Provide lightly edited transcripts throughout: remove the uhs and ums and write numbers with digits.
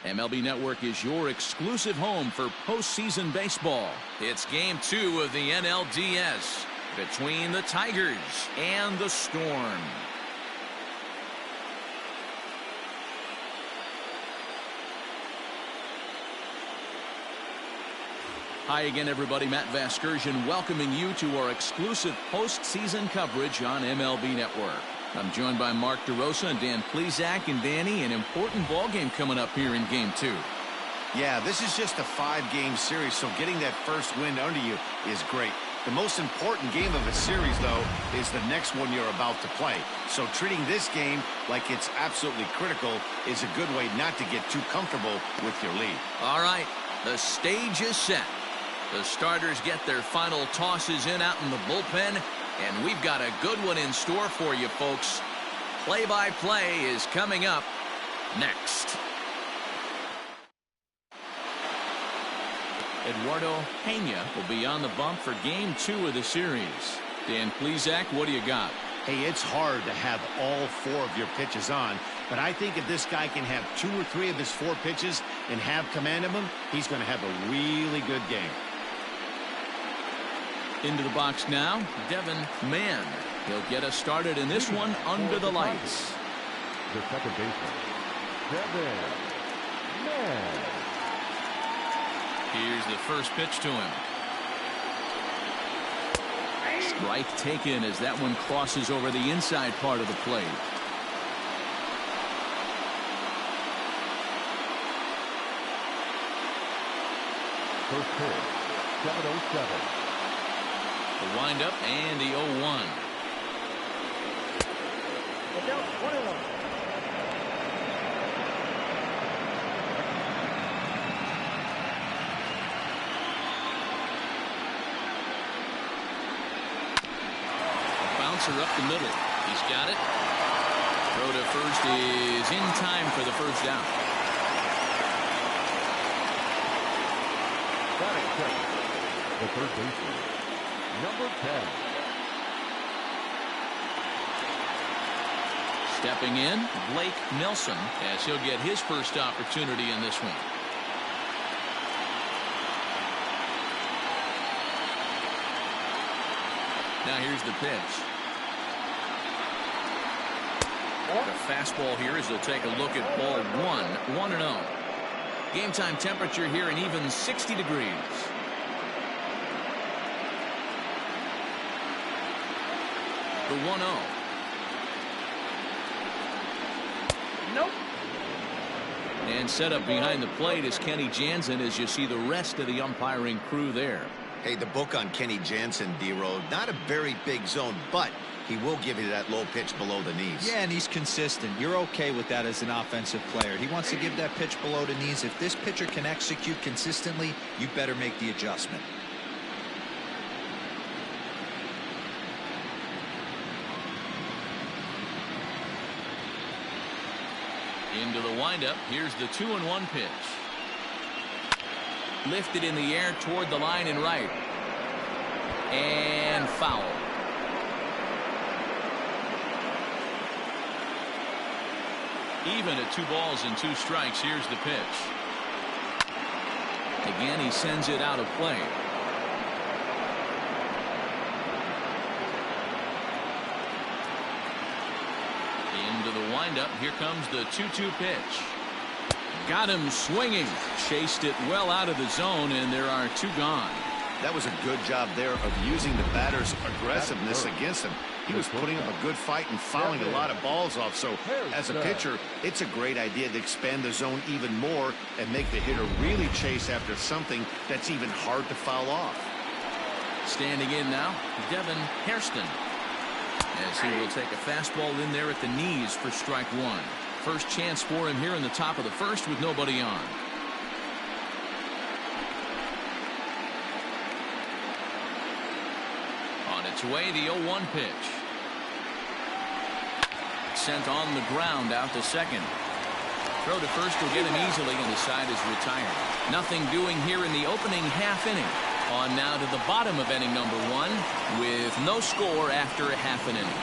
MLB Network is your exclusive home for postseason baseball. It's Game 2 of the NLDS between the Tigers and the Storm. Hi again, everybody. Matt Vasgersian welcoming you to our exclusive postseason coverage on MLB Network. I'm joined by Mark DeRosa and Dan Plesac. And Danny, an important ball game coming up here in Game 2. Yeah, this is just a 5-game series, so getting that first win under you is great. The most important game of a series, though, is the next one you're about to play. So treating this game like it's absolutely critical is a good way not to get too comfortable with your lead. All right, the stage is set. The starters get their final tosses in out in the bullpen, and we've got a good one in store for you, folks. Play-by-play is coming up next. Eduardo Pena will be on the bump for Game 2 of the series. Dan Plesac, what do you got? Hey, it's hard to have all 4 of your pitches on, but I think if this guy can have 2 or 3 of his 4 pitches and have command of them, he's going to have a really good game. Into the box now, Devin Mann. He'll get us started in this one under the lights. The second baseman, Devin Mann. Here's the first pitch to him. Strike taken as that one crosses over the inside part of the plate. First pitch, 7-0-7. The windup and the 0-1. Bouncer up the middle. He's got it. Throw to first is in time for the first down. The third baseman, number 10. Stepping in, Blake Nelson, as he'll get his first opportunity in this one. Now here's the pitch. The fastball here as they'll take a look at ball 1-0. Game time temperature here an even 60 degrees. The 1-0. Nope. And set up behind the plate is Kenny Jansen as you see the rest of the umpiring crew there. Hey, the book on Kenny Jansen, D-Road, not a very big zone, but he will give you that low pitch below the knees. Yeah, and he's consistent. You're okay with that as an offensive player. He wants to give that pitch below the knees. If this pitcher can execute consistently, you better make the adjustment. Into the windup. Here's the 2-1 pitch. Lifted in the air toward the line and right. And foul. Even at 2 balls and 2 strikes. Here's the pitch. Again, he sends it out of play. Into the windup. Here comes the 2-2 pitch. Got him swinging. Chased it well out of the zone, and there are 2 gone. That was a good job there of using the batter's aggressiveness against him. He was putting up a good fight and fouling a lot of balls off. So as a pitcher, it's a great idea to expand the zone even more and make the hitter really chase after something that's even hard to foul off. Standing in now, Devin Hairston, as he will take a fastball in there at the knees for strike 1. First chance for him here in the top of the first with nobody on. On its way, the 0-1 pitch. Sent on the ground out to second. Throw to first will get him easily, and the side is retired. Nothing doing here in the opening half inning. On now to the bottom of inning number 1 with no score after a half an inning.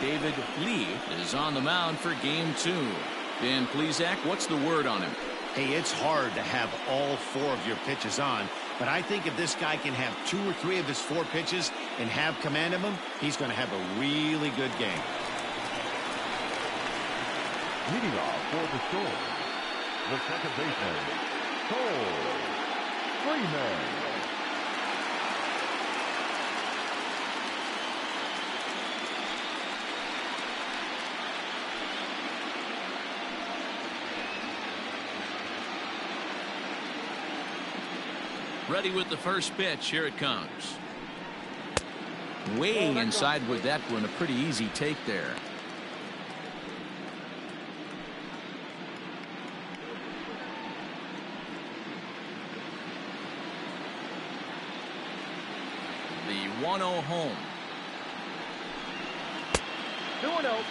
David Lee is on the mound for game 2. Dan Plesac, what's the word on him? Hey, it's hard to have all 4 of your pitches on, but I think if this guy can have 2 or 3 of his 4 pitches and have command of them, he's going to have a really good game. Leading off for the Storm, the second baseman, Cole Freeman. Ready with the first pitch. Here it comes. Way inside with that one. A pretty easy take there. The 1-0 home. 2-0.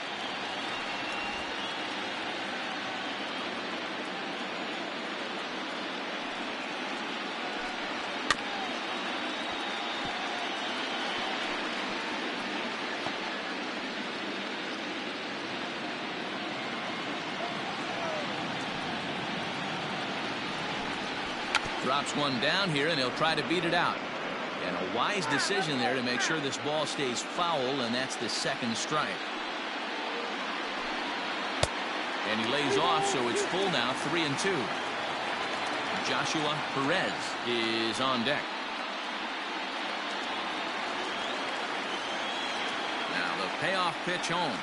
Drops one down here, and he'll try to beat it out. And a wise decision there to make sure this ball stays foul, and that's the second strike. And he lays off, so it's full now, 3-2. Joshua Perez is on deck. Now the payoff pitch home.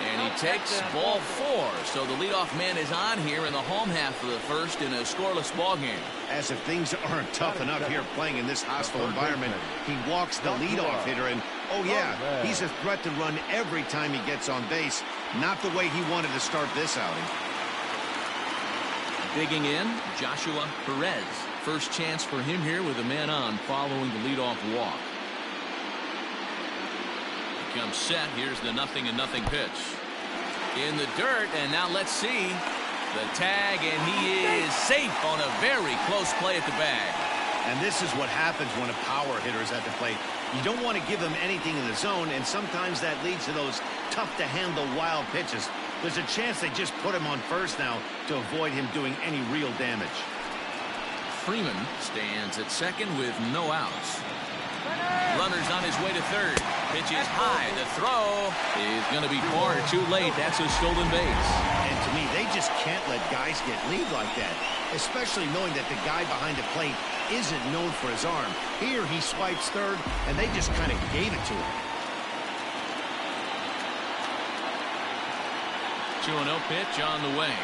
And he takes ball 4. So the leadoff man is on here in the home half of the first in a scoreless ball game. As if things aren't tough enough here playing in this hostile environment, he walks the leadoff hitter, and oh yeah, he's a threat to run every time he gets on base. Not the way he wanted to start this outing. Digging in, Joshua Perez. First chance for him here with a man on following the leadoff walk. Comes set. Here's the 0-0 pitch. In the dirt, and now let's see the tag, and he is safe on a very close play at the bag. And this is what happens when a power hitter is at the plate. You don't want to give him anything in the zone, and sometimes that leads to those tough-to-handle wild pitches. There's a chance they just put him on first now to avoid him doing any real damage. Freeman stands at second with no outs. Runner's on his way to third. Pitch is high. The throw is going to be far too late. That's a stolen base. And to me, they just can't let guys get lead like that, especially knowing that the guy behind the plate isn't known for his arm. Here he swipes third, and they just kind of gave it to him. 2-0 pitch on the way.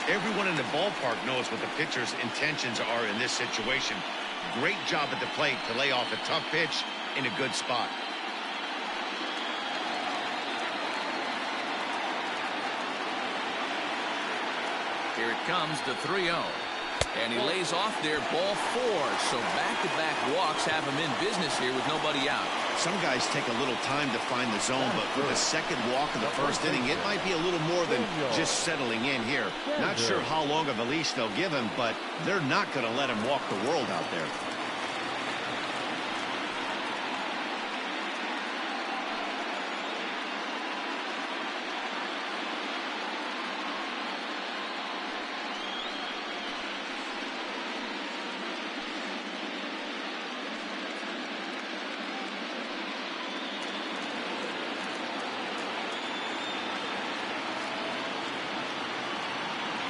Everyone in the ballpark knows what the pitcher's intentions are in this situation. Great job at the plate to lay off a tough pitch in a good spot. Here it comes, the 3-0. And he lays off there, ball 4. So back-to-back walks have him in business here with nobody out. Some guys take a little time to find the zone, but with the second walk of the first inning, it might be a little more than just settling in here. Not sure how long of a leash they'll give him, but they're not going to let him walk the world out there.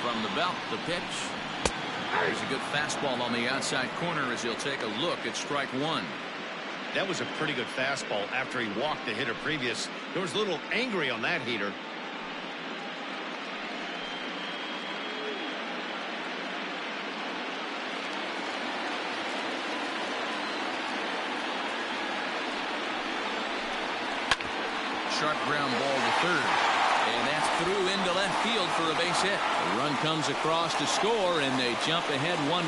From the belt, the pitch. There's a good fastball on the outside corner as he'll take a look at strike 1. That was a pretty good fastball after he walked the hitter previous. There was a little angry on that heater. Sharp ground ball to third. And that's through into left field for a base hit. The run comes across to score, and they jump ahead 1-0.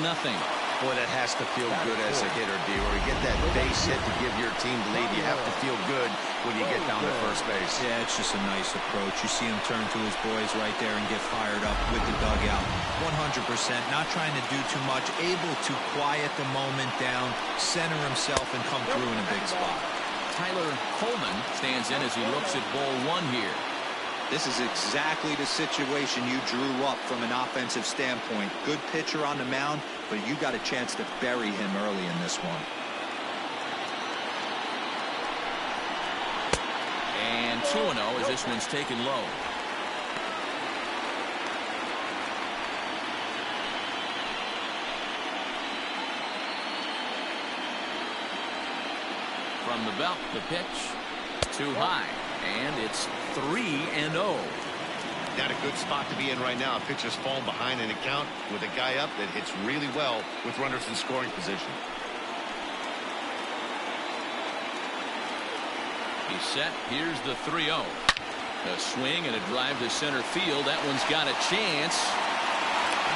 Boy, that has to feel good as a hitter, D. Or you get that base hit to give your team the lead. You have to feel good when you get down to first base. Yeah, it's just a nice approach. You see him turn to his boys right there and get fired up with the dugout. 100%, not trying to do too much, able to quiet the moment down, center himself, and come through in a big spot. Tyler Coleman stands in as he looks at ball one here. This is exactly the situation you drew up from an offensive standpoint. Good pitcher on the mound, but you got a chance to bury him early in this one. And 2-0 as this one's taken low. From the belt, the pitch too high, and it's 3-0. Not a good spot to be in right now. A pitcher's falling behind in a count with a guy up that hits really well with runners in scoring position. He's set. Here's the 3-0. A swing and a drive to center field. That one's got a chance.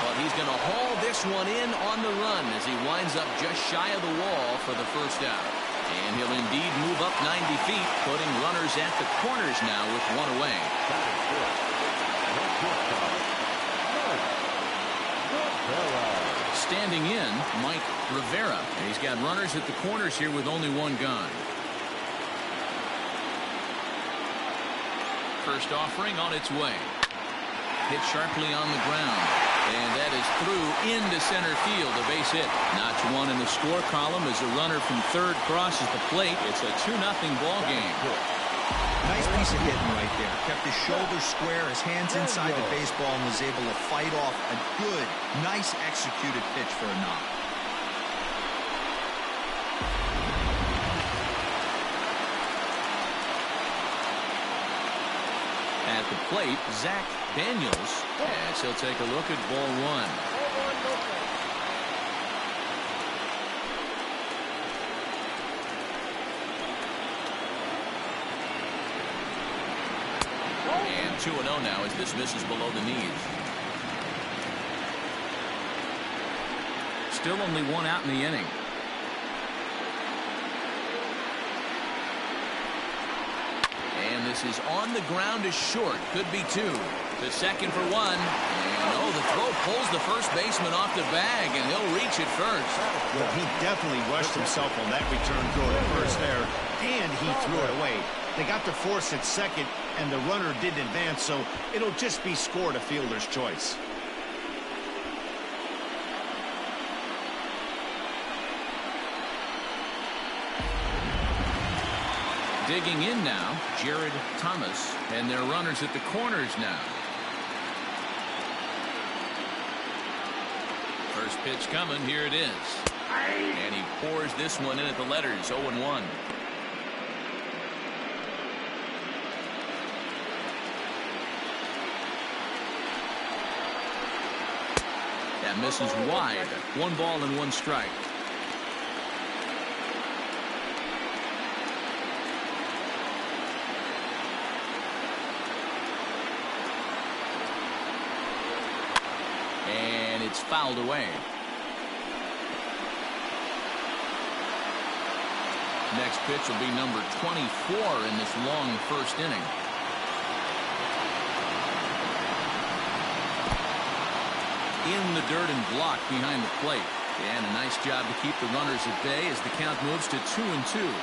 But he's going to haul this one in on the run as he winds up just shy of the wall for the first out. And he'll indeed move up 90 feet, putting runners at the corners now with one away. Standing in, Mike Rivera. And he's got runners at the corners here with only one gone. First offering on its way. Hit sharply on the ground. And that is through into center field. A base hit. Notch one in the score column as a runner from third crosses the plate. It's a 2-0 ball game. Nice piece of hitting right there. Kept his shoulders square, his hands inside the baseball, and was able to fight off a good, nice executed pitch for a knock. At the plate, Zach Daniels, as he'll take a look at ball one. And 2-0 now as this misses below the knees. Still only one out in the inning. And this is on the ground is short. Could be two. The second for one. And the throw pulls the first baseman off the bag, and he'll reach it first. Well, he definitely rushed himself on that return throw to first there, and he threw it away. They got to force at second, and the runner didn't advance, so it'll just be scored a fielder's choice. Digging in now, Jared Thomas, and their runners at the corners now. First pitch coming, here it is. And he pours this one in at the letters, 0-1. That misses wide. 1 ball and 1 strike. And it's fouled away. Next pitch will be number 24 in this long first inning. In the dirt and blocked behind the plate. And a nice job to keep the runners at bay as the count moves to 2-2.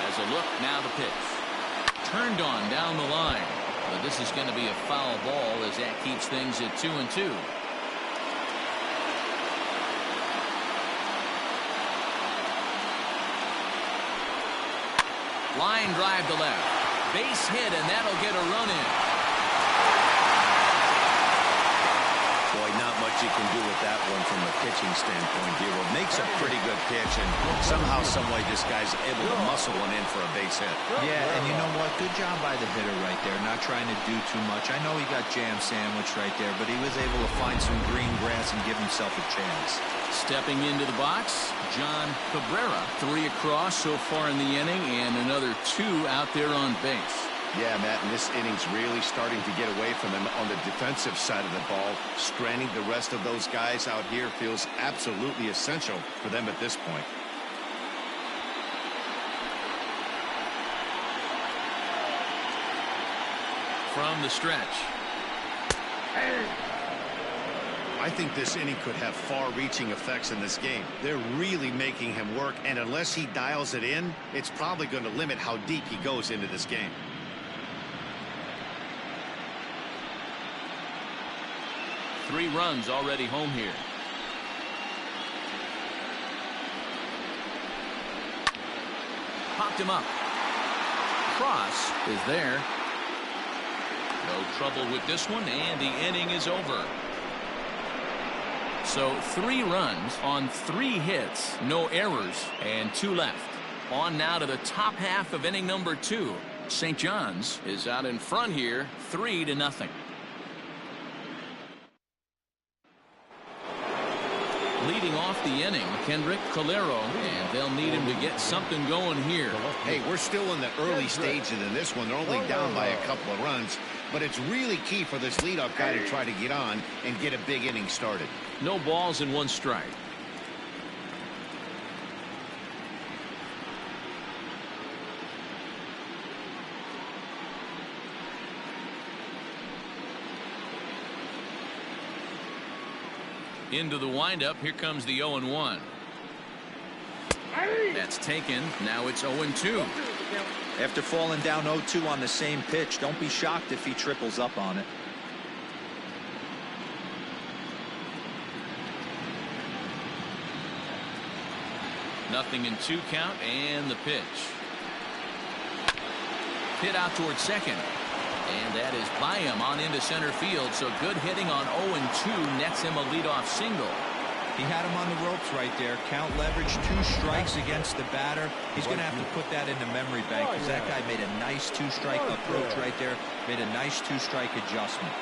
As a look, now the pitch. Turned on down the line. But this is going to be a foul ball as that keeps things at 2-2. Line drive to left. Base hit, and that'll get a run in. Boy, not much you can do with that one from a pitching standpoint, Dero. Makes a pretty good pitch, and somehow, someway, this guy's able to muscle one in for a base hit. Yeah, and you know what? Good job by the hitter right there, not trying to do too much. I know he got jam sandwiched right there, but he was able to find some green grass and give himself a chance. Stepping into the box, John Cabrera. 3 across so far in the inning, and another 2 out there on base. Yeah, Matt, and this inning's really starting to get away from them on the defensive side of the ball. Stranding the rest of those guys out here feels absolutely essential for them at this point. From the stretch. I think this inning could have far-reaching effects in this game. They're really making him work, and unless he dials it in, it's probably going to limit how deep he goes into this game. Three runs already home here. Popped him up. Cross is there. No trouble with this one, and the inning is over. So 3 runs on 3 hits, no errors, and 2 left. On now to the top half of inning number 2. St. John's is out in front here, 3-0. Leading off the inning, Kendrick Calero, and they'll need him to get something going here. Hey, we're still in the early stages in this one. They're only down by a couple of runs, but it's really key for this leadoff guy to try to get on and get a big inning started. No balls and 1 strike. Into the windup. Here comes the 0-1. That's taken. Now it's 0-2. After falling down 0-2 on the same pitch, don't be shocked if he triples up on it. Nothing in 2 count, and the pitch. Hit out towards second. And that is by him on into center field. So good hitting on 0-2 nets him a leadoff single. He had him on the ropes right there. Count leverage, 2 strikes against the batter. He's going to have to put that in the memory bank because that guy made a nice 2-strike approach right there. Made a nice 2-strike adjustment.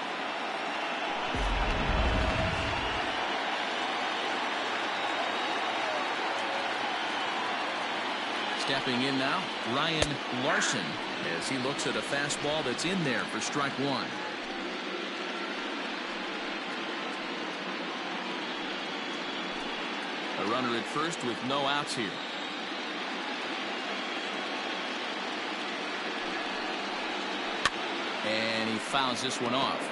Stepping in now, Ryan Larson, as he looks at a fastball that's in there for strike 1. A runner at first with no outs here. And he fouls this one off.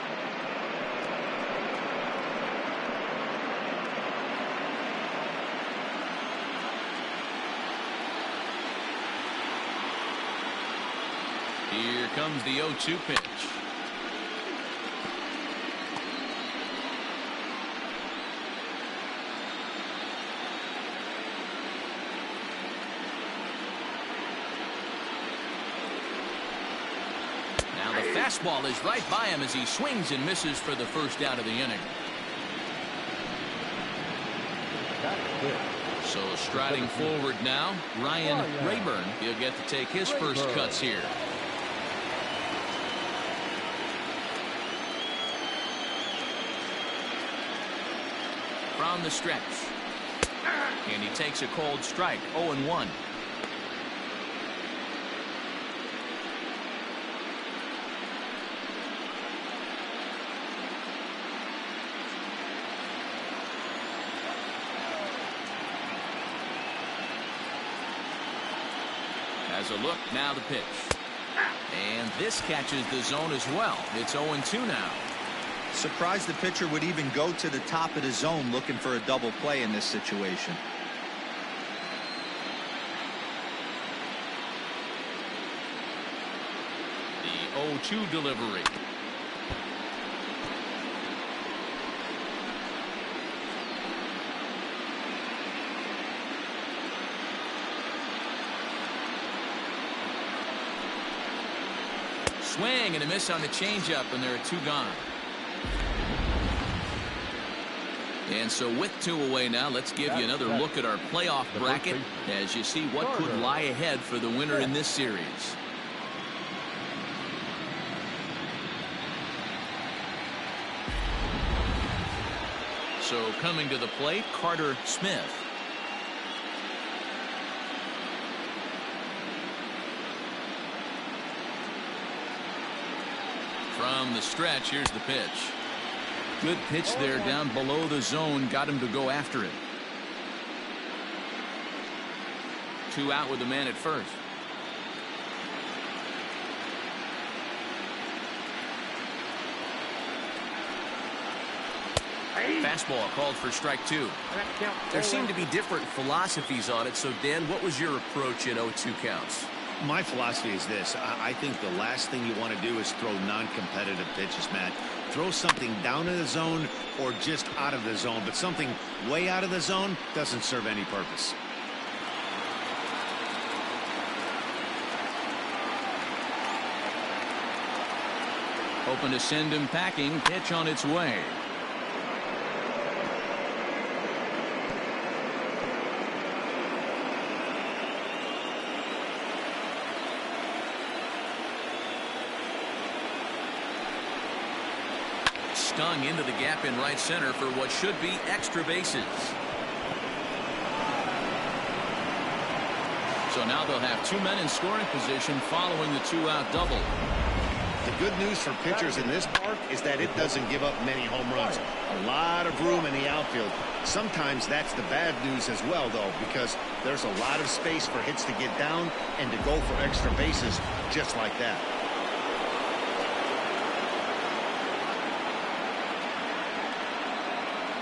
Here comes the 0-2 pitch. Now the fastball is right by him as he swings and misses for the first out of the inning. So striding forward now, Ryan Rayburn. He'll get to take his first cuts here. From the stretch. And he takes a cold strike. 0-1. As a look, now the pitch. And this catches the zone as well. It's 0-2 now. Surprised the pitcher would even go to the top of the zone looking for a double play in this situation. The 0-2 delivery. Swing and a miss on the changeup, and there are 2 gone. And so with 2 away now, let's give you another look at our playoff bracket as you see what could lie ahead for the winner in this series. So coming to the plate, Carter Smith. From the stretch, here's the pitch. Good pitch there down below the zone. Got him to go after it. 2 out with the man at first. Fastball called for strike 2. There seem to be different philosophies on it. So, Dan, what was your approach in 0-2 counts? My philosophy is this. I think the last thing you want to do is throw non-competitive pitches, Matt. Throw something down in the zone or just out of the zone, but something way out of the zone doesn't serve any purpose. Hoping to send him packing. Pitch on its way. Stung into the gap in right center for what should be extra bases. So now they'll have 2 men in scoring position following the 2-out double. The good news for pitchers in this park is that it doesn't give up many home runs. A lot of room in the outfield. Sometimes that's the bad news as well, though, because there's a lot of space for hits to get down and to go for extra bases just like that.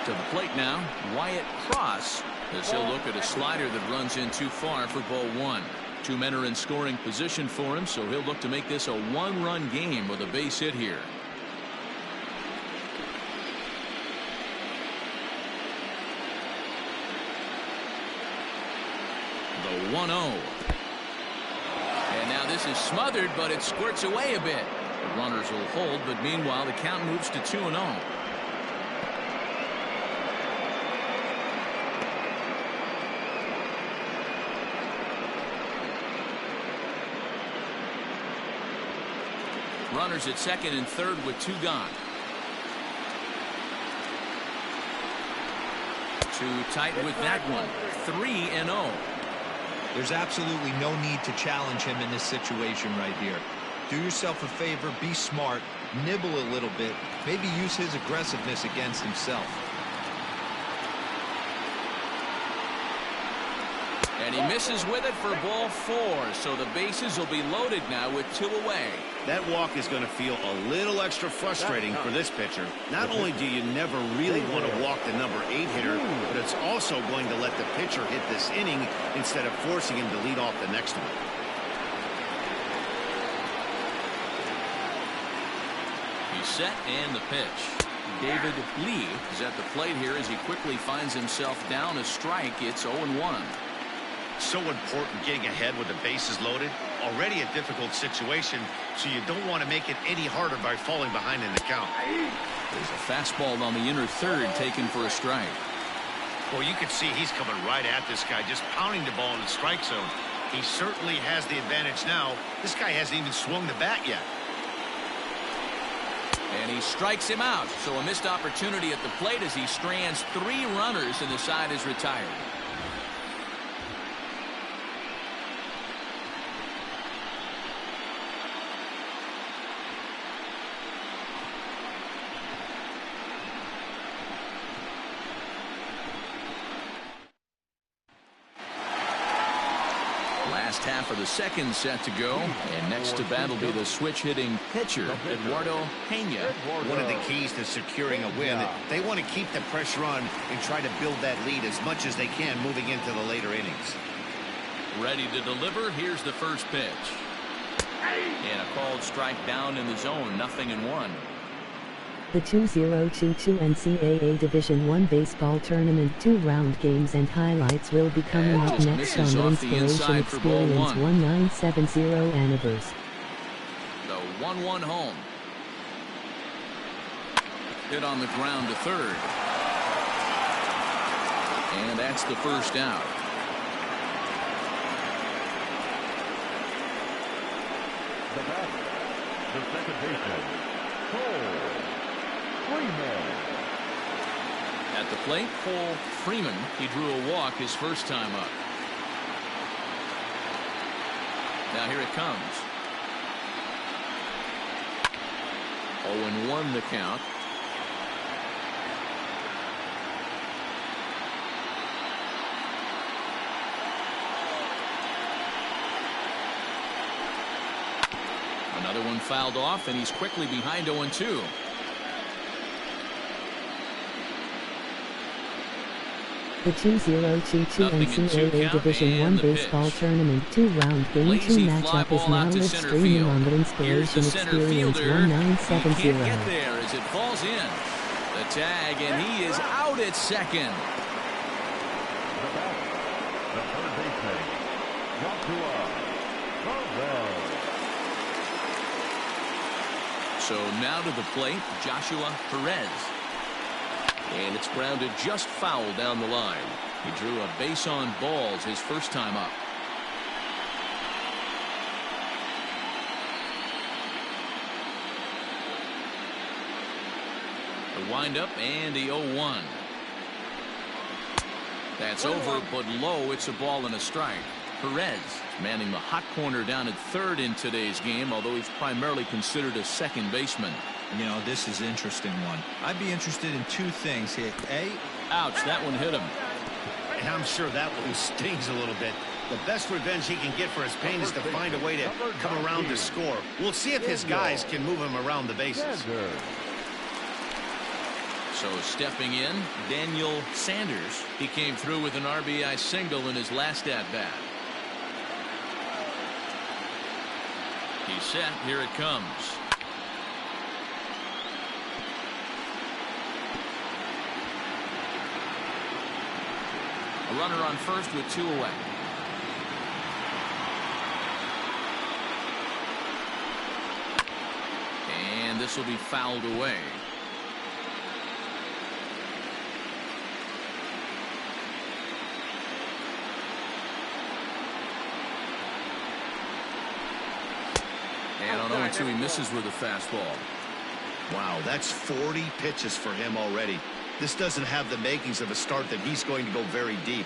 To the plate now, Wyatt Cross, as he'll look at a slider that runs in too far for ball 1. 2 men are in scoring position for him, so he'll look to make this a 1-run game with a base hit here. The 1-0. And now this is smothered, but it squirts away a bit. The runners will hold, but meanwhile the count moves to 2-0. Runners at second and third with 2 gone. Too tight with that one. 3-0. There's absolutely no need to challenge him in this situation right here. Do yourself a favor, be smart, nibble a little bit, maybe use his aggressiveness against himself. And he misses with it for ball 4, so the bases will be loaded now with 2 away. That walk is going to feel a little extra frustrating for this pitcher. Not only do you never really want to walk the number 8 hitter, but it's also going to let the pitcher hit this inning instead of forcing him to lead off the next one. He's set and the pitch. David Lee is at the plate here as he quickly finds himself down a strike. It's 0-1. So important getting ahead with the bases loaded. Already a difficult situation, so you don't want to make it any harder by falling behind in the count. There's a fastball on the inner third taken for a strike. Well, you can see he's coming right at this guy, just pounding the ball in the strike zone. He certainly has the advantage now. This guy hasn't even swung the bat yet. And he strikes him out. So a missed opportunity at the plate as he strands 3 runners and the side is retired. Last half of the second set to go, and next to bat will be the switch-hitting pitcher, Eduardo Pena. One of the keys to securing a win, they want to keep the pressure on and try to build that lead as much as they can moving into the later innings. Ready to deliver. Here's the first pitch. And a called strike down in the zone, 0-1. The 2022 Ncaa Division I Baseball Tournament 2-round games and highlights will be coming up next on the Inspiration Experience 1970 Anniversary. The 1-1 home. Hit on the ground to third. And that's the first out. The batter, the second baseman, Cole Freeman. At the plate, Cole Freeman. He drew a walk his first time up. Now here it comes. 0-1 the count. Another one fouled off, and he's quickly behind 0-2. The 2022 NCAA Division I Baseball Tournament 2-round Game 2 matchup is now live streaming on the Inspiration Experience 1970. He can't get there as it falls in. The tag, and he is out at second. The third baseman, Joshua. So now to the plate, Joshua Perez. And it's grounded just foul down the line. He drew a base on balls his first time up. The windup and the 0-1. That's over, but low. It's a ball and a strike. Perez manning the hot corner down at third in today's game, although he's primarily considered a second baseman. You know, this is an interesting one. I'd be interested in two things here. Ouch, that one hit him. And I'm sure that one stings a little bit. The best revenge he can get for his pain is to find a way to come around to score. We'll see if his guys can move him around the bases. So stepping in, Daniel Sanders. He came through with an RBI single in his last at-bat. He's set. Here it comes. A runner on first with 2 away. And this will be fouled away. And on 0-2, he misses with a fastball. Wow, that's 40 pitches for him already. This doesn't have the makings of a start that he's going to go very deep.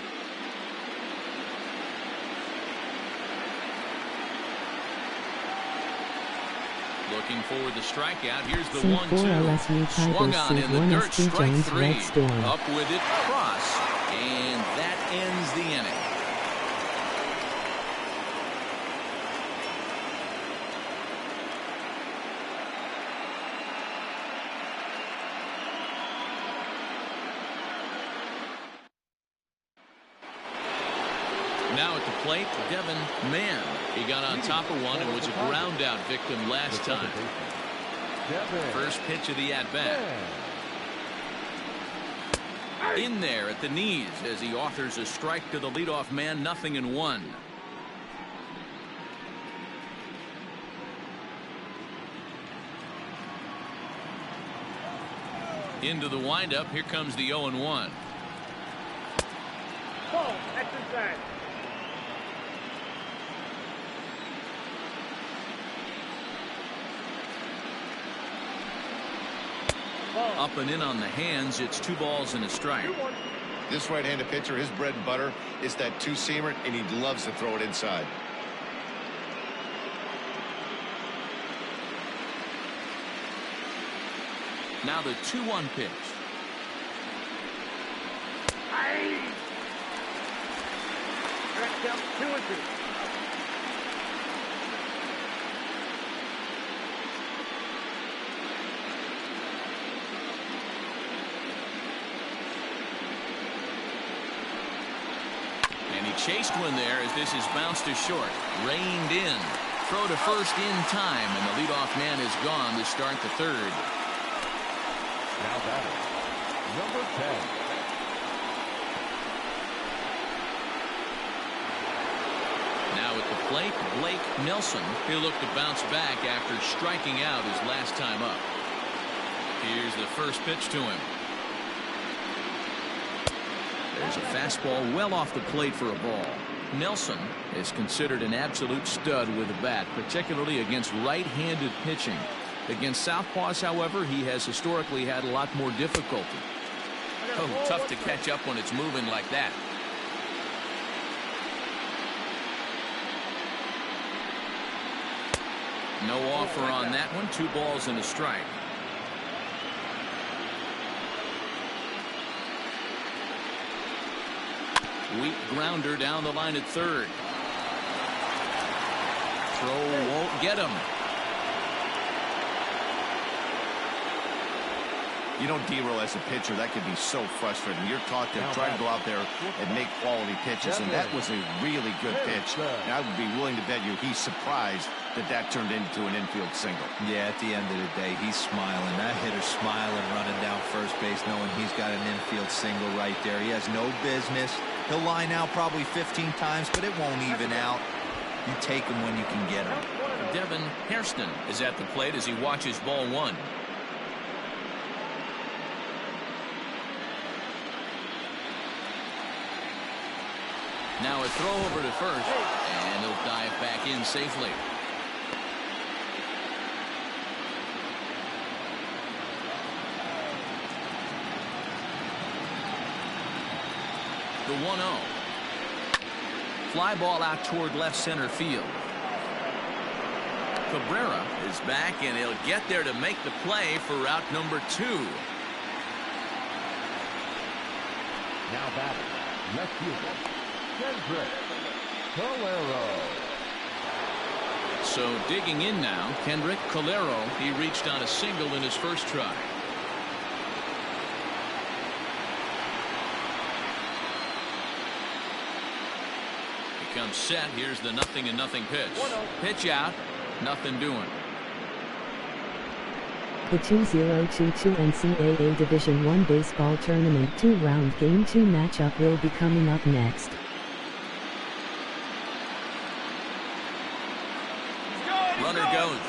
Looking for the strikeout. Here's the St. 1-2. LSU Swung Tigers on in the St. dirt. Strike Jonhs 3. REDSTORM. Up with it. Cross. And that ends the inning. Now at the plate, Devin Mann. He got on top of one and was a ground out victim last time. First pitch of the at-bat. In there at the knees as he offers a strike to the leadoff man. 0-1. Into the windup. Here comes the 0-1. Oh, that's inside. Up and in on the hands. It's 2 balls and a strike. This right-handed pitcher, his bread and butter is that two-seamer, and he loves to throw it inside. Now the 2-1 pitch. That's up 2-2. And he chased one there as this is bounced to short. Reined in. Throw to first in time, and the leadoff man is gone to start the third. Now batting, number 10. Now at the plate, Blake Nelson. He'll look to bounce back after striking out his last time up. Here's the first pitch to him. There's a fastball well off the plate for a ball. Nelson is considered an absolute stud with a bat, particularly against right-handed pitching. Against southpaws, however, he has historically had a lot more difficulty. Oh, tough to catch up when it's moving like that. No offer on that one. 2 balls and a strike. Weak grounder down the line at third. Throw won't get him. You know, D-Roll, as a pitcher, that can be so frustrating. You're taught to try to go out there and make quality pitches, and that was a really good pitch. And I would be willing to bet you he's surprised that that turned into an infield single. Yeah, at the end of the day, he's smiling. That hitter's smiling, running down first base, knowing he's got an infield single right there. He has no business. He'll line out probably 15 times, but it won't even out. You take him when you can get him. Devin Hairston is at the plate as he watches ball one. Now a throw over to first, and he'll dive back in safely. The 1-0. Fly ball out toward left center field. Cabrera is back, and he'll get there to make the play for route number 2. Now batting, left fielder, Kendrick Calero. So digging in now, Kendrick Calero. He reached on a single in his first try. He comes set. Here's the 0-0 pitch. Pitch out. Nothing doing. The 2022 NCAA Division I Baseball Tournament 2-round Game 2 matchup will be coming up next. Runner goes.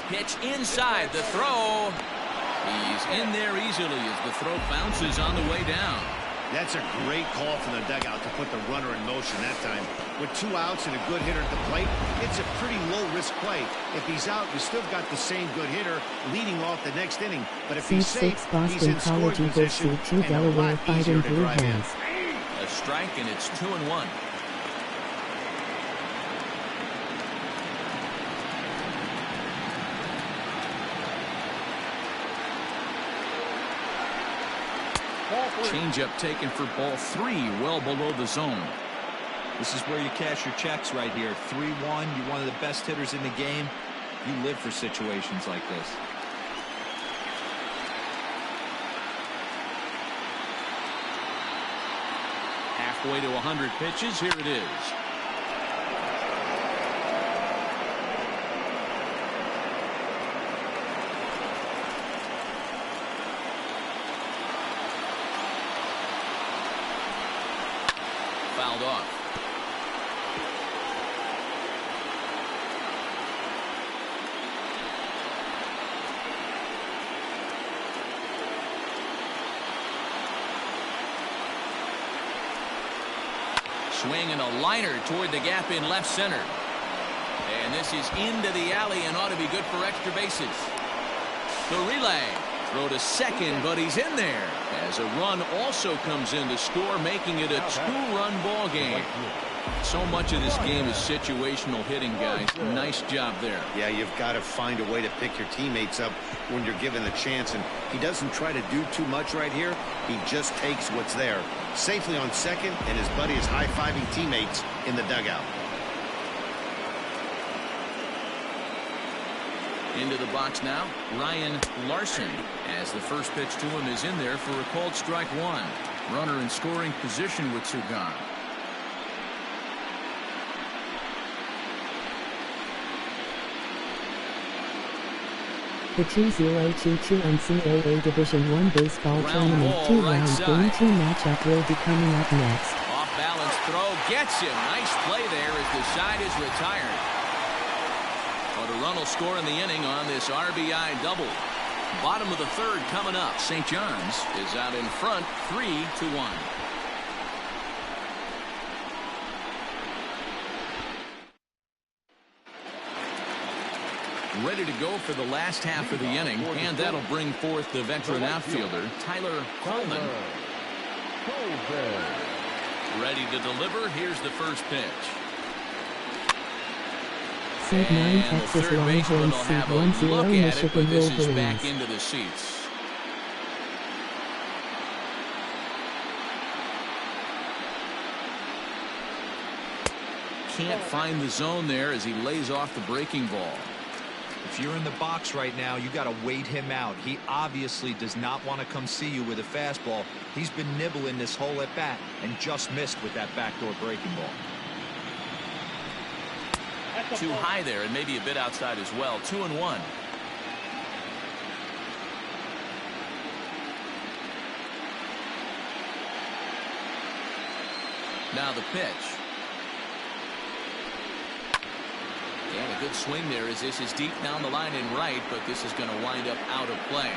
Pitch inside. The throw. He's in there easily as the throw bounces on the way down. That's a great call from the dugout to put the runner in motion that time. With 2 outs and a good hitter at the plate, it's a pretty low-risk play. If he's out, you still got the same good hitter leading off the next inning. But if he's safe, he's in scoring position and a lot easier to drive in. A strike, and it's 2-1. Changeup taken for ball 3, well below the zone. This is where you cash your checks right here. 3-1. You're one of the best hitters in the game. You live for situations like this. Halfway to 100 pitches. Here it is. Fouled off. Swing and a liner toward the gap in left center. And this is into the alley and ought to be good for extra bases. The relay. Throw to second, but he's in there as a run also comes in to score, making it a 2-run ball game. So much of this game is situational hitting, guys. Nice job there. Yeah, you've got to find a way to pick your teammates up when you're given the chance, and he doesn't try to do too much right here. He just takes what's there. Safely on second, and his buddy is high-fiving teammates in the dugout. Into the box now, Ryan Larson, as the first pitch to him is in there for a called strike 1. Runner in scoring position with 2 gone. The 2022 NCAA Division I Baseball Tournament 2-round Game 2 matchup will be coming up next. Off balance throw gets him. Nice play there as the side is retired. But a run will score in the inning on this RBI double. Bottom of the 3rd coming up. St. John's is out in front 3-1. Ready to go for the last half of the inning, and that'll bring forth the veteran outfielder, Tyler Coleman. Ready to deliver. Here's the first pitch. Seed 9 Texas Longhorns, Seed 1-0 Michigan This is back Wolverines. into the seats. can't find the zone there as he lays off the breaking ball. If you're in the box right now, you got to wait him out. He obviously does not want to come see you with a fastball. He's been nibbling this whole at bat and just missed with that backdoor breaking ball. Too high there and maybe a bit outside as well. 2-1. Now the pitch. And a good swing there as this is deep down the line in right, but this is going to wind up out of play.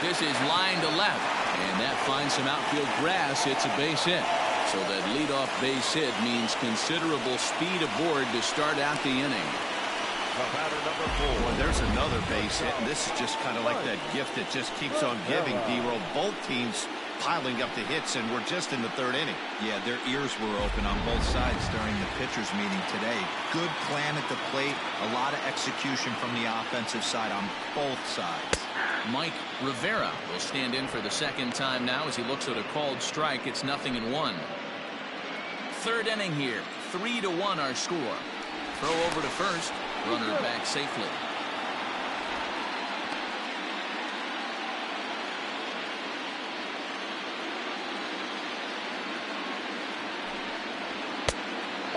This is line to left, and that finds some outfield grass. It's a base hit. So that leadoff base hit means considerable speed aboard to start out the inning. Well, there's another base hit, and this is just kind of like that gift that just keeps on giving, D-Roll. Both teams piling up the hits, and we're just in the third inning. Yeah, their ears were open on both sides during the pitchers meeting today. Good plan at the plate, a lot of execution from the offensive side on both sides. Mike Rivera will stand in for the second time now as he looks at a called strike. It's 0-1. Third inning here. 3-1 our score. Throw over to first. Runner back safely.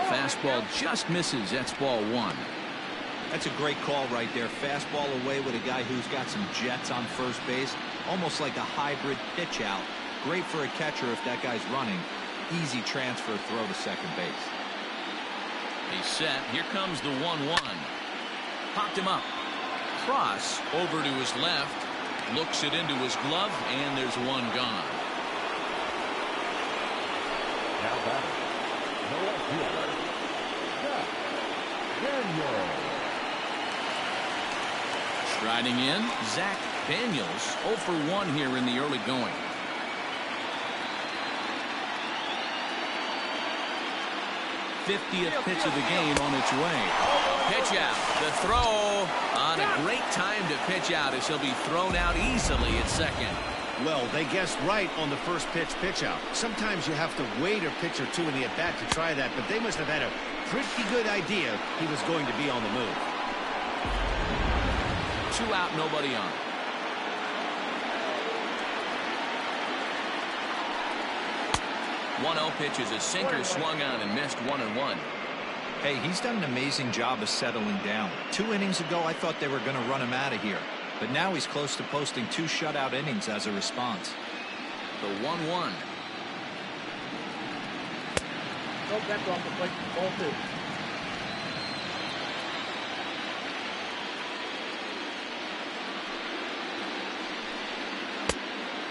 Fastball just misses. That's ball one. That's a great call right there. Fastball away with a guy who's got some jets on first base. Almost like a hybrid pitch out. Great for a catcher if that guy's running. Easy transfer throw to second base. He's set. Here comes the 1-1. Popped him up. Cross over to his left. Looks it into his glove, and there's one gone. Now batting, the left fielder, Daniel. Striding in, Zach Daniels, 0 for 1 here in the early going. '50th pitch of the game on its way. Pitch out. The throw on a great time to pitch out as he'll be thrown out easily at second. Well, they guessed right on the first pitch out. Sometimes you have to wait a pitch or two in the at-bat to try that, but they must have had a pretty good idea he was going to be on the move. 2 out, nobody on. .1-0 pitch is a sinker swung on and missed 1-1. Hey, he's done an amazing job of settling down. 2 innings ago, I thought they were going to run him out of here. But now he's close to posting 2 shutout innings as a response. The 1-1. That's off the plate. Ball 2.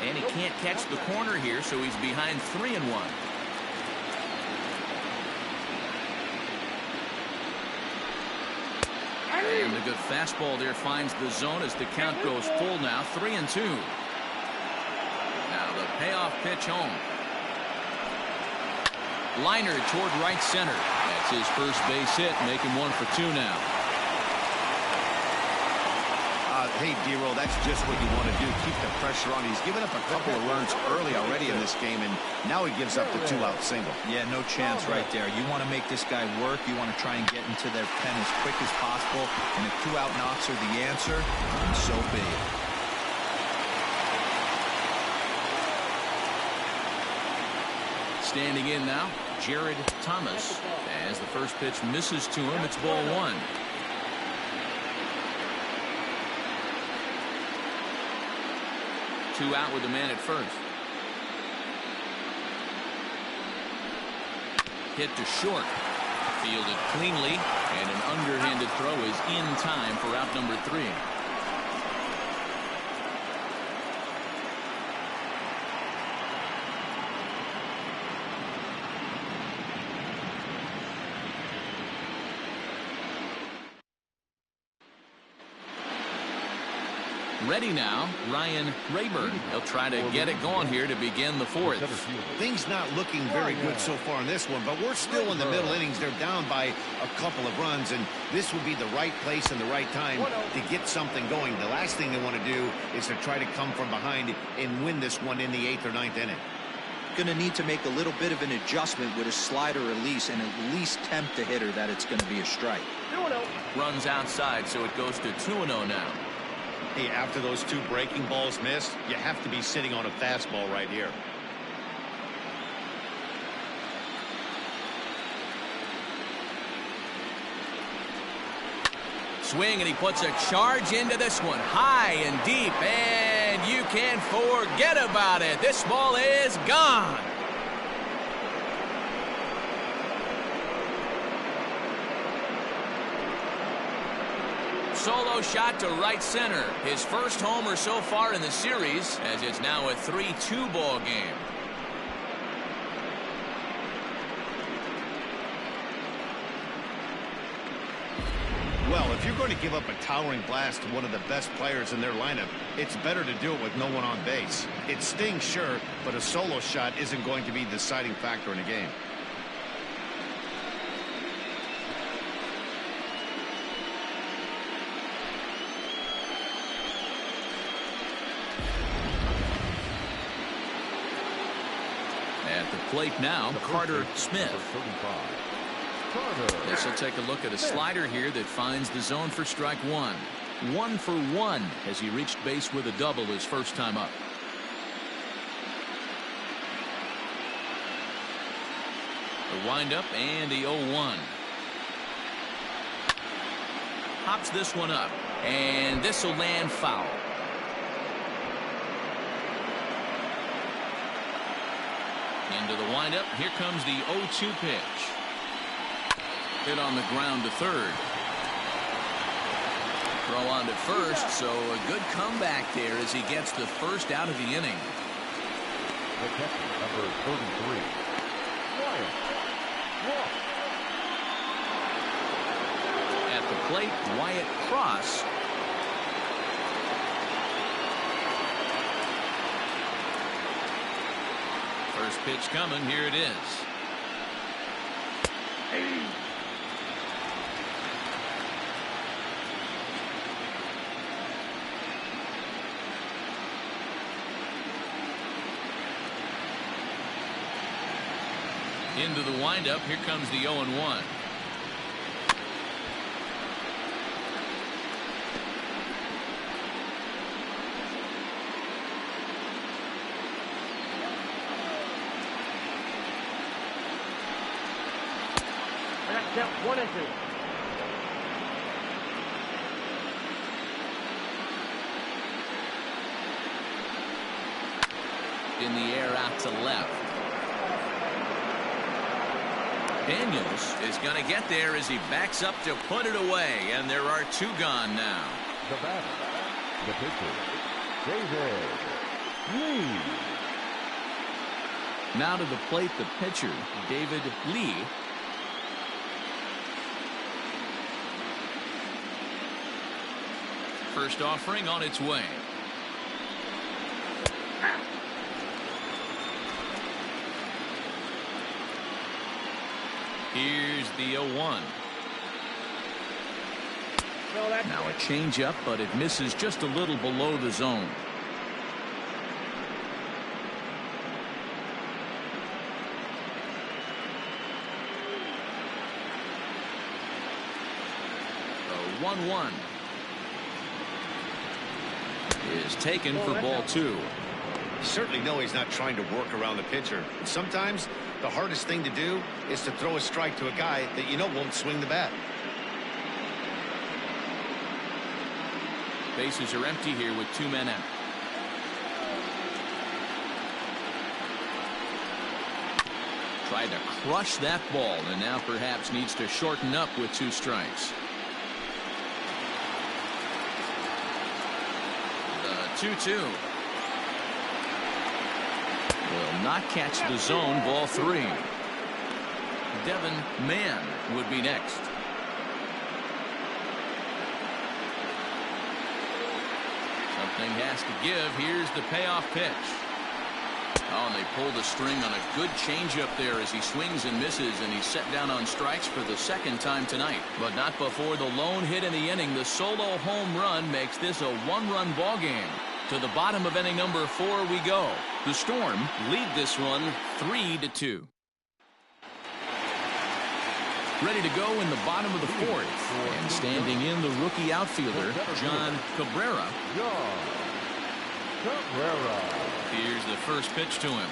And he can't catch the corner here, so he's behind 3-1. And the good fastball there finds the zone as the count goes full now. 3-2. Now the payoff pitch home. Liner toward right center. That's his first base hit, making 1 for 2 now. Hey, D-Roll, that's just what you want to do. Keep the pressure on. He's given up a couple of runs early already in this game, and now he gives up the 2-out single. Yeah, no chance right there. You want to make this guy work. You want to try and get into their pen as quick as possible, and if 2-out knocks are the answer, then so be it. Standing in now, Jared Thomas. As the first pitch misses to him, it's ball 1. Two out with the man at first. Hit to short. Fielded cleanly, and an underhanded throw is in time for out number 3. ready now, Ryan Rayburn. He'll try to get it going here to begin the fourth. Things not looking very good so far in this one, but we're still in the middle innings. They're down by a couple of runs, and this would be the right place and the right time to get something going. The last thing they want to do is to try to come from behind and win this one in the 8th or 9th inning. Going to need to make a little bit of an adjustment with a slider release and at least tempt the hitter that it's going to be a strike. Runs outside, so it goes to 2-0 now. Hey, after those 2 breaking balls missed, you have to be sitting on a fastball right here. Swing, and he puts a charge into this one, high and deep, and you can forget about it. This ball is gone. Solo shot to right center. His first homer so far in the series, as it's now a 3-2 ball game. Well, if you're going to give up a towering blast to one of the best players in their lineup, it's better to do it with no one on base. It stings, sure, but a solo shot isn't going to be the deciding factor in a game. At the plate now, Carter Smith. This will take a look at a slider here that finds the zone for strike one. 1 for 1 as he reached base with a double his first time up. The windup and the 0-1. Hops this one up, and this will land foul. Into the windup. Here comes the 0-2 pitch. Hit on the ground to third. Throw on to first, so a good comeback there as he gets the first out of the inning. The catcher, number 33, Wyatt. At the plate, Wyatt Cross. First pitch coming. Here it is. Into the windup. Here comes the 0-1. Count 1 and 2. In the air out to left. Daniels is going to get there as he backs up to put it away, and there are 2 gone now. The batter, the pitcher, David Lee. Now to the plate, the pitcher, David Lee. First offering on its way. Here's the 0-1. Now a changeup, but it misses just a little below the zone. The 1-1 is taken for ball 2. You certainly know he's not trying to work around the pitcher. And sometimes the hardest thing to do is to throw a strike to a guy that you know won't swing the bat. Bases are empty here with 2 men out. Tried to crush that ball, and now perhaps needs to shorten up with 2 strikes. The 2-2 will not catch the zone. Ball 3. Devin Mann would be next. Thing has to give. Here's the payoff pitch. Oh, and they pulled a string on a good changeup there as he swings and misses, and he's set down on strikes for the second time tonight. But not before the lone hit in the inning. The solo home run makes this a one-run ball game. To the bottom of inning number 4 we go. The Storm lead this one 3-2. Ready to go in the bottom of the 4th. And standing in the rookie outfielder, John Cabrera. Here's the first pitch to him.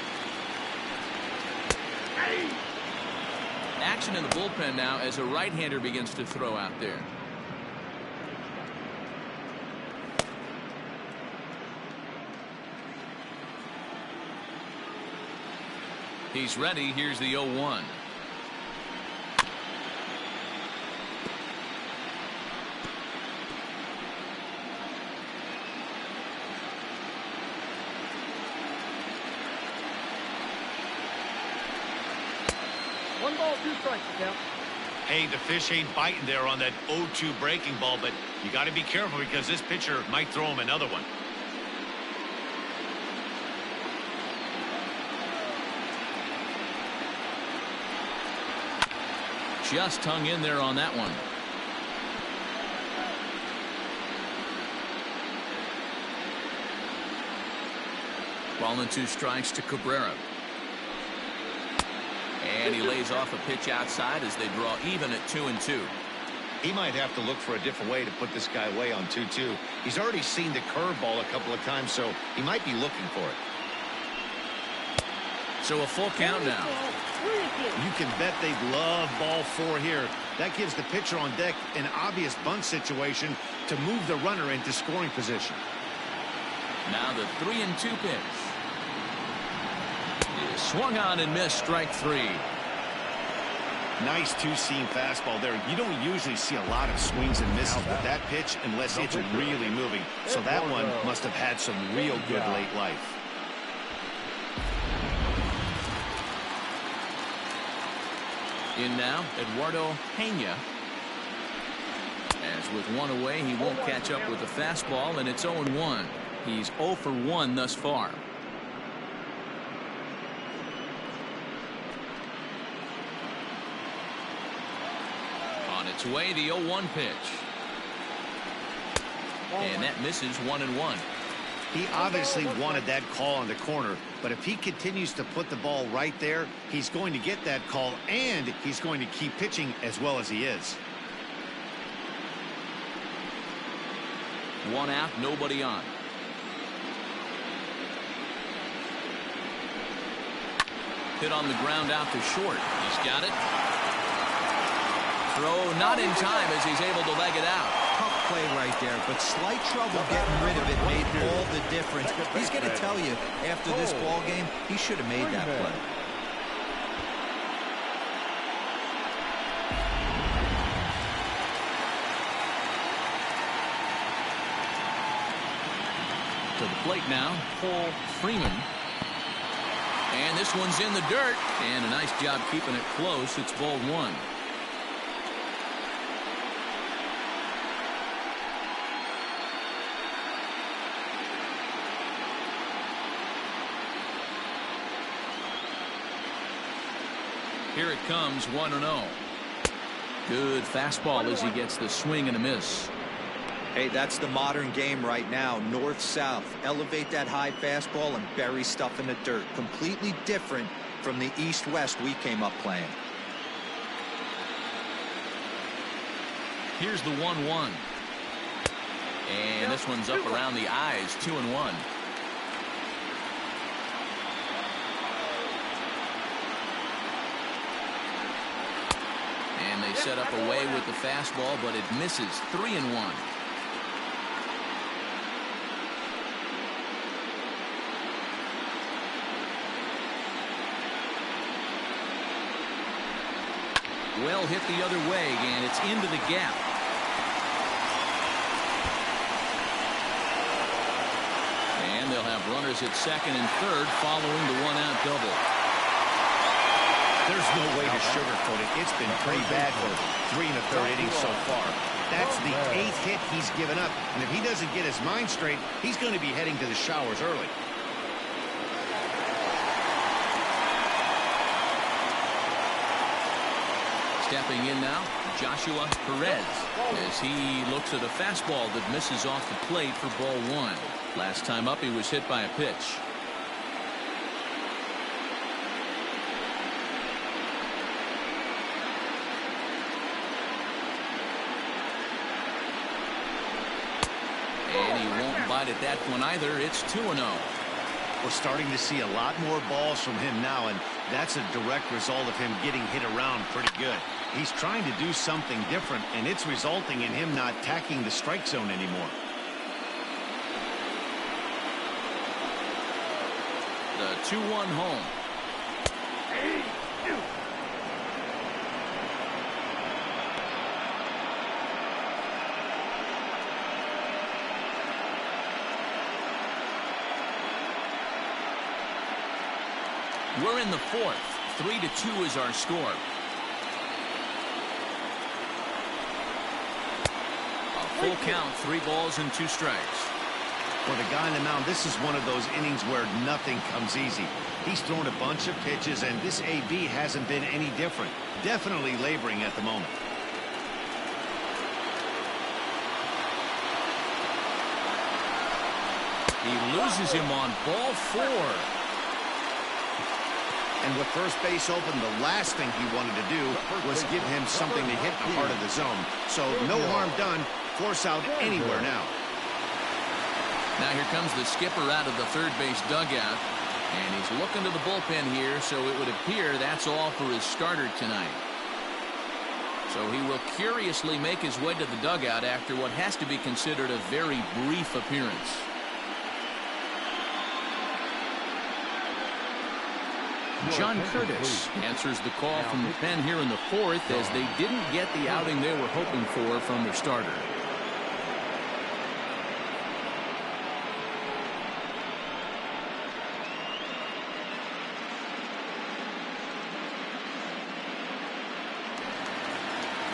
Action in the bullpen now as a right-hander begins to throw out there. He's ready. Here's the 0-1. One ball, 2 strikes, count. Hey, the fish ain't biting there on that 0-2 breaking ball, but you got to be careful because this pitcher might throw him another one. Just hung in there on that one. Ball and 2 strikes to Cabrera. And he lays off a pitch outside as they draw even at 2-2. He might have to look for a different way to put this guy away on 2-2. He's already seen the curveball a couple of times, so he might be looking for it. So a full count now. You can bet they love ball 4 here. That gives the pitcher on deck an obvious bunt situation to move the runner into scoring position. Now the 3-2 pitch. He swung on and missed, strike 3. Nice two-seam fastball there. You don't usually see a lot of swings and misses with that pitch unless it's really moving. So that one must have had some real good late life. In now, Eduardo Pena. As with 1 away, he won't catch up with the fastball, and it's 0-1. He's 0 for 1 thus far. On its way, the 0-1 pitch. And that misses 1-1. He obviously wanted that call on the corner, but if he continues to put the ball right there, he's going to get that call, and he's going to keep pitching as well as he is. 1 out, nobody on. Hit on the ground out to short. He's got it. Throw not in time as he's able to leg it out. Tough play right there, but slight trouble getting rid of it made all the difference. He's going to tell you, after this ball game, he should have made that play. To the plate now, Paul Freeman. And this one's in the dirt. And a nice job keeping it close. It's ball 1. Here it comes, 1-0. Good fastball as he gets the swing and a miss. Hey, that's the modern game right now. North-south. Elevate that high fastball and bury stuff in the dirt. Completely different from the east-west we came up playing. Here's the 1-1. And this one's up around the eyes, 2-1. And they set up away with the fastball, but it misses, 3-1. Well hit the other way, and it's into the gap. And they'll have runners at second and third following the 1-out double. There's no way to sugarcoat it. It's been pretty bad for 3 1/3 innings so far. That's the 8th hit he's given up, and if he doesn't get his mind straight, he's going to be heading to the showers early. Stepping in now, Joshua Perez, as he looks at a fastball that misses off the plate for ball 1. Last time up, he was hit by a pitch. And he won't bite at that one either. It's 2-0. We're starting to see a lot more balls from him now, and that's a direct result of him getting hit around pretty good. He's trying to do something different, and it's resulting in him not tacking the strike zone anymore. The 2-1 home. We're in the 4th. 3-2 is our score. A full count, 3 balls and 2 strikes. For the guy on the mound, this is one of those innings where nothing comes easy. He's thrown a bunch of pitches, and this AB hasn't been any different. Definitely laboring at the moment. He loses him on ball 4. And with first base open, the last thing he wanted to do was give him something to hit the heart of the zone. So no harm done. Force out anywhere now. Now here comes the skipper out of the third base dugout. And he's looking to the bullpen here, so it would appear that's all for his starter tonight. So he will curiously make his way to the dugout after what has to be considered a very brief appearance. John Curtis answers the call from the pen here in the 4th, as they didn't get the outing they were hoping for from their starter.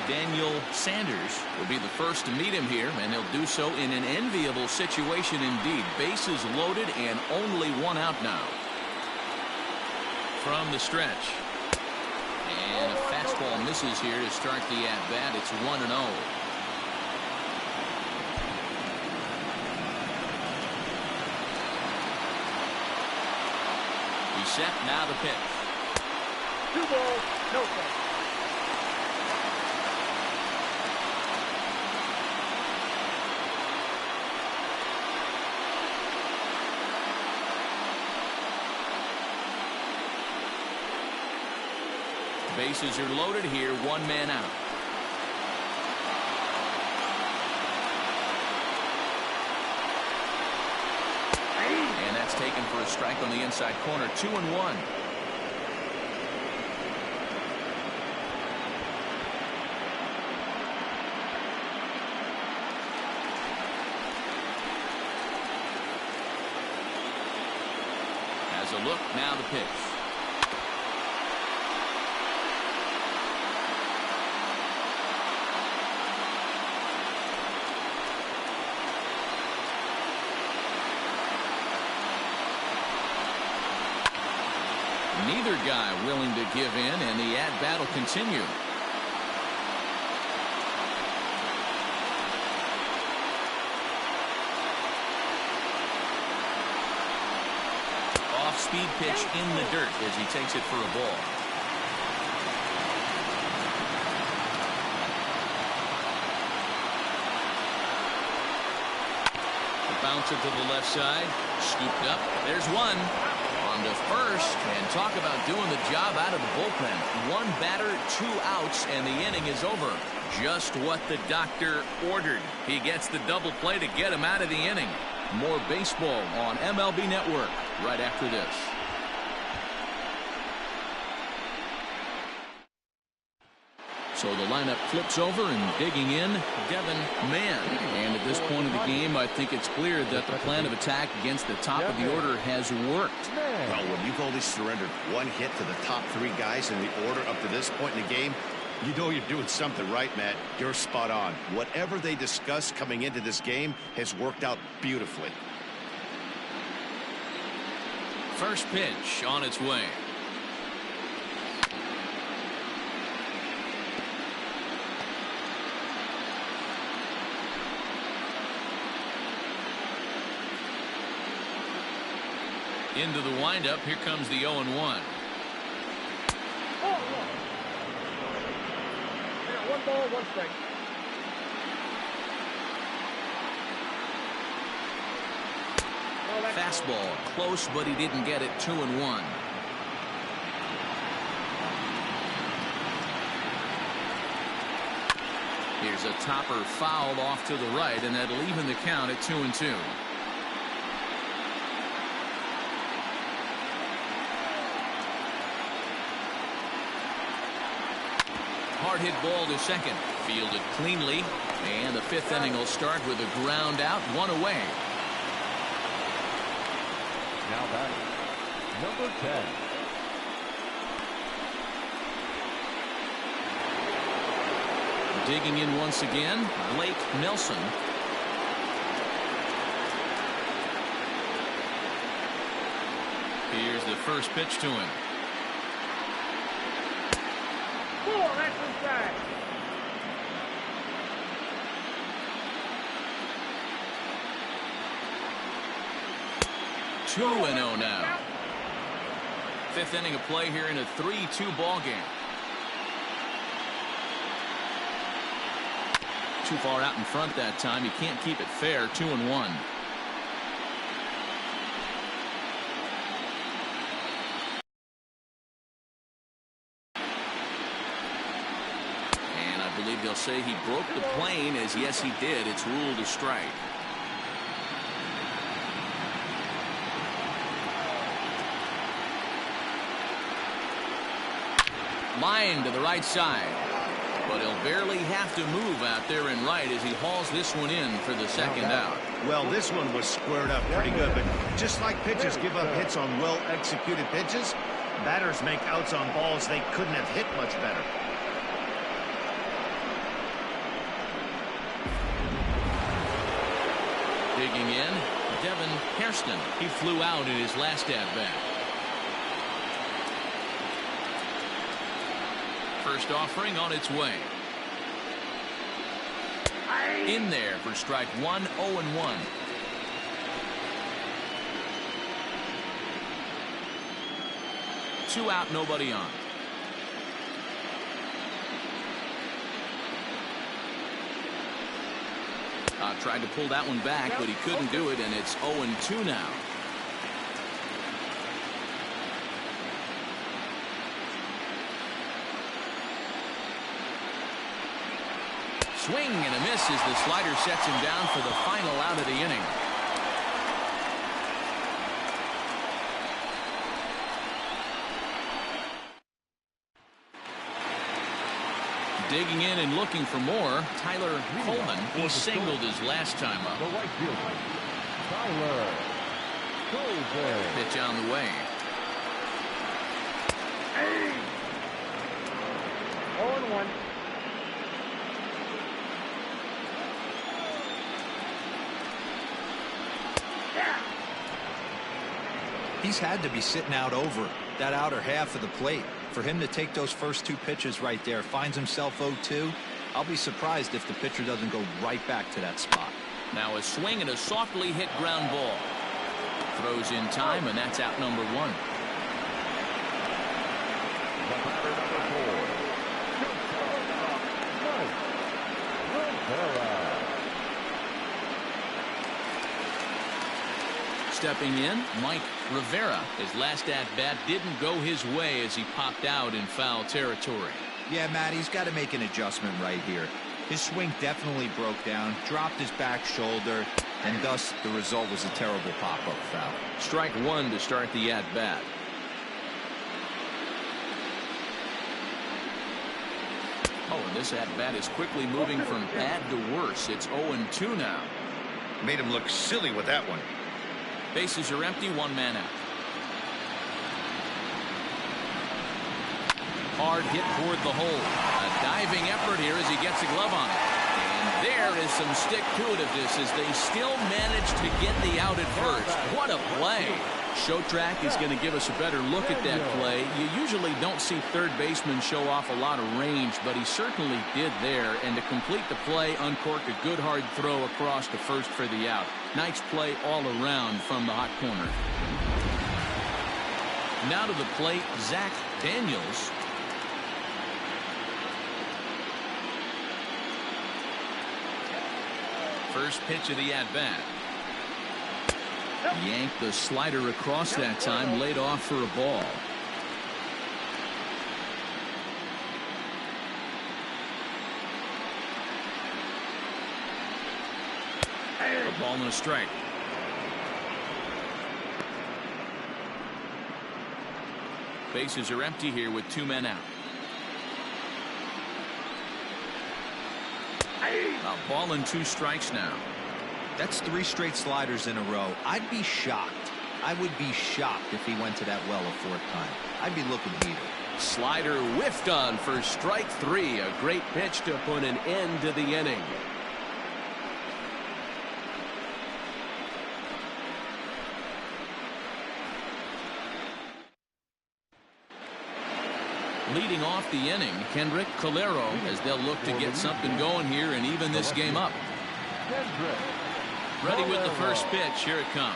Daniel Sanders will be the first to meet him here, and he'll do so in an enviable situation indeed. Bases loaded and only 1 out now. From the stretch. And a fastball misses here to start the at-bat. It's 1-0. He's set, now the pitch. 2 balls, no strikes. Bases are loaded here, 1 man out. And that's taken for a strike on the inside corner. 2-1. Has a look, now the pitch. Neither guy willing to give in, and the at-bat will continue. Off-speed pitch in the dirt as he takes it for a ball. The bouncer to the left side, scooped up. There's one. On to first, and talk about doing the job out of the bullpen. 1 batter, 2 outs, and the inning is over. Just what the doctor ordered. He gets the double play to get him out of the inning. More baseball on MLB Network right after this. So the lineup flips over, and digging in, Devin Mann. And at this point of the game, I think it's clear that the plan of attack against the top of the order has worked. Well, when you've only surrendered one hit to the top three guys in the order up to this point in the game, you know you're doing something right, Matt. You're spot on. Whatever they discussed coming into this game has worked out beautifully. First pitch on its way. Into the windup. Here comes the 0-1. One ball, one strike. Fastball close, but he didn't get it. 2-1. Here's a topper fouled off to the right, and that'll even the count at 2-2. Hard hit ball to second. Fielded cleanly. And the fifth inning will start with a ground out, one away. Now batting, number 10. Digging in once again, Blake Nelson. Here's the first pitch to him. That's inside. Two and 0 now. Fifth inning of play here in a 3-2 ball game. Too far out in front that time. You can't keep it fair. 2-1. They'll say he broke the plane, as yes he did. It's ruled a strike. Line to the right side, but he'll barely have to move out there in right as he hauls this one in for the second out. Well, this one was squared up pretty good, but just like pitchers give up hits on well-executed pitches, batters make outs on balls they couldn't have hit much better. Digging in, Devin Hairston. He flew out in his last at-bat. First offering on its way. In there for strike one, 0-1. Two out, nobody on. Tried to pull that one back, but he couldn't do it, and it's 0-2 now. Swing and a miss as the slider sets him down for the final out of the inning. Digging in and looking for more, Tyler Coleman. He singled his last time up. The right fielder, Tyler Coleman. Pitch on the way. 0-1. He's had to be sitting out over that outer half of the plate. For him to take those first two pitches right there, finds himself 0-2. I'll be surprised if the pitcher doesn't go right back to that spot. Now a swing and a softly hit ground ball. Throws in time, and that's out number 1. The batter, number 4. Stepping in, Mike Rivera. His last at-bat didn't go his way as he popped out in foul territory. Yeah, Matt, he's got to make an adjustment right here. His swing definitely broke down, dropped his back shoulder, and thus the result was a terrible pop-up foul. Strike one to start the at-bat. Oh, and this at-bat is quickly moving from bad to worse. It's 0-2 now. Made him look silly with that one. Bases are empty, one man out. Hard hit toward the hole. A diving effort here as he gets a glove on it. And there is some stick-to-itiveness as they still manage to get the out at first. What a play. Show Track is going to give us a better look at that play. You usually don't see third baseman show off a lot of range, but he certainly did there. And to complete the play, uncork a good hard throw across to first for the out. Nice play all around from the hot corner. Now to the plate, Zach Daniels. First pitch of the at-bat. Yanked the slider across that time, laid off for a ball. A ball and a strike. Bases are empty here with two men out. A ball and two strikes now. That's 3 straight sliders in a row. I'd be shocked. I would be shocked if he went to that well a 4th time. I'd be looking heated. Slider whiffed on for strike 3. A great pitch to put an end to the inning. Leading off the inning, Kendrick Calero, as they'll look to get something going here and even this game up. Ready with the first pitch. Here it comes.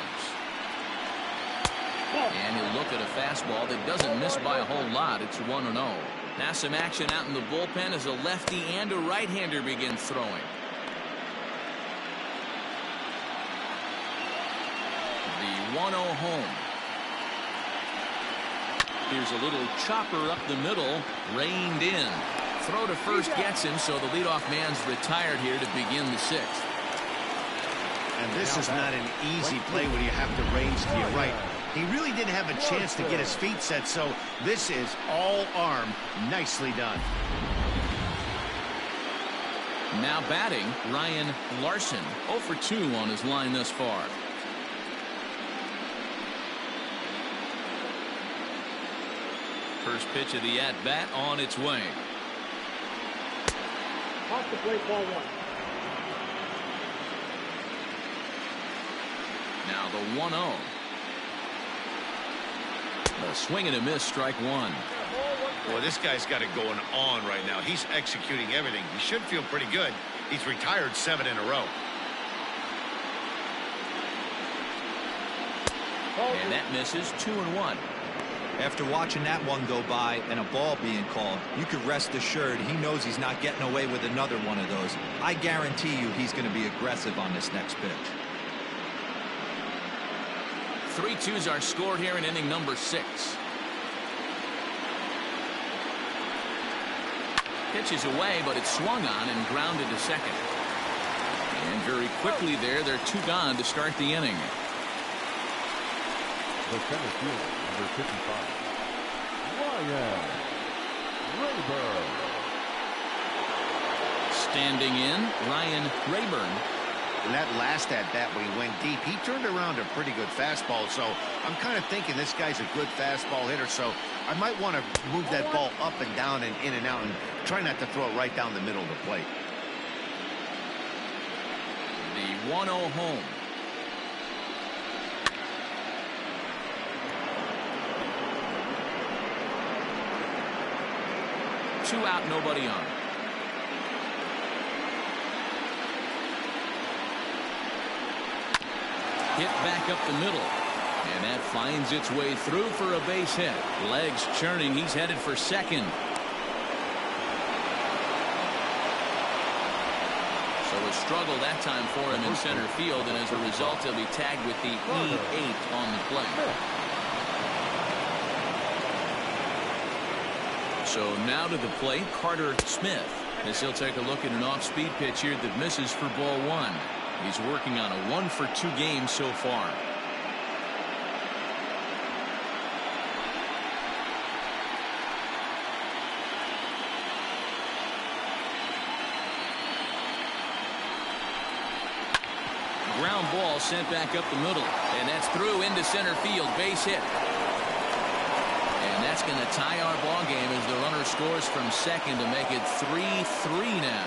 And he'll look at a fastball that doesn't miss by a whole lot. It's 1-0. Now some action out in the bullpen as a lefty and a right-hander begin throwing. The 1-0 home. Here's a little chopper up the middle, reined in. Throw to first gets him, so the leadoff man's retired here to begin the 6th. And this is not an easy play when you have to range to your right. He really didn't have a chance to get his feet set, so this is all arm. Nicely done. Now batting, Ryan Larson, 0 for 2 on his line thus far. First pitch of the at-bat on its way. Off the plate, ball 1. Now the 1-0. A swing and a miss, strike 1. Boy, this guy's got it going on right now. He's executing everything. He should feel pretty good. He's retired 7 in a row. And that misses. 2-1. After watching that one go by and a ball being called, you could rest assured he knows he's not getting away with another one of those. I guarantee you he's going to be aggressive on this next pitch. 3-2s are scored here in inning number 6. Pitch is away, but it's swung on and grounded to second. And very quickly there, they're 2 gone to start the inning. The center fielder, number 55, Ryan Rayburn. Standing in, Ryan Rayburn. And that last at-bat when he went deep, he turned around a pretty good fastball. So I'm kind of thinking this guy's a good fastball hitter. So I might want to move that ball up and down and in and out and try not to throw it right down the middle of the plate. The 1-0 home. Two out, nobody on. Hit back up the middle. And that finds its way through for a base hit. Legs churning. He's headed for second. So a struggle that time for him in center field. And as a result, he'll be tagged with the E8 on the play. So now to the plate, Carter Smith, as he'll take a look at an off-speed pitch here that misses for ball 1. He's working on a 1 for 2 game so far. ground ball sent back up the middle. And that's through into center field. Base hit. And that's going to tie our ball game as the runner scores from second to make it 3-3 now.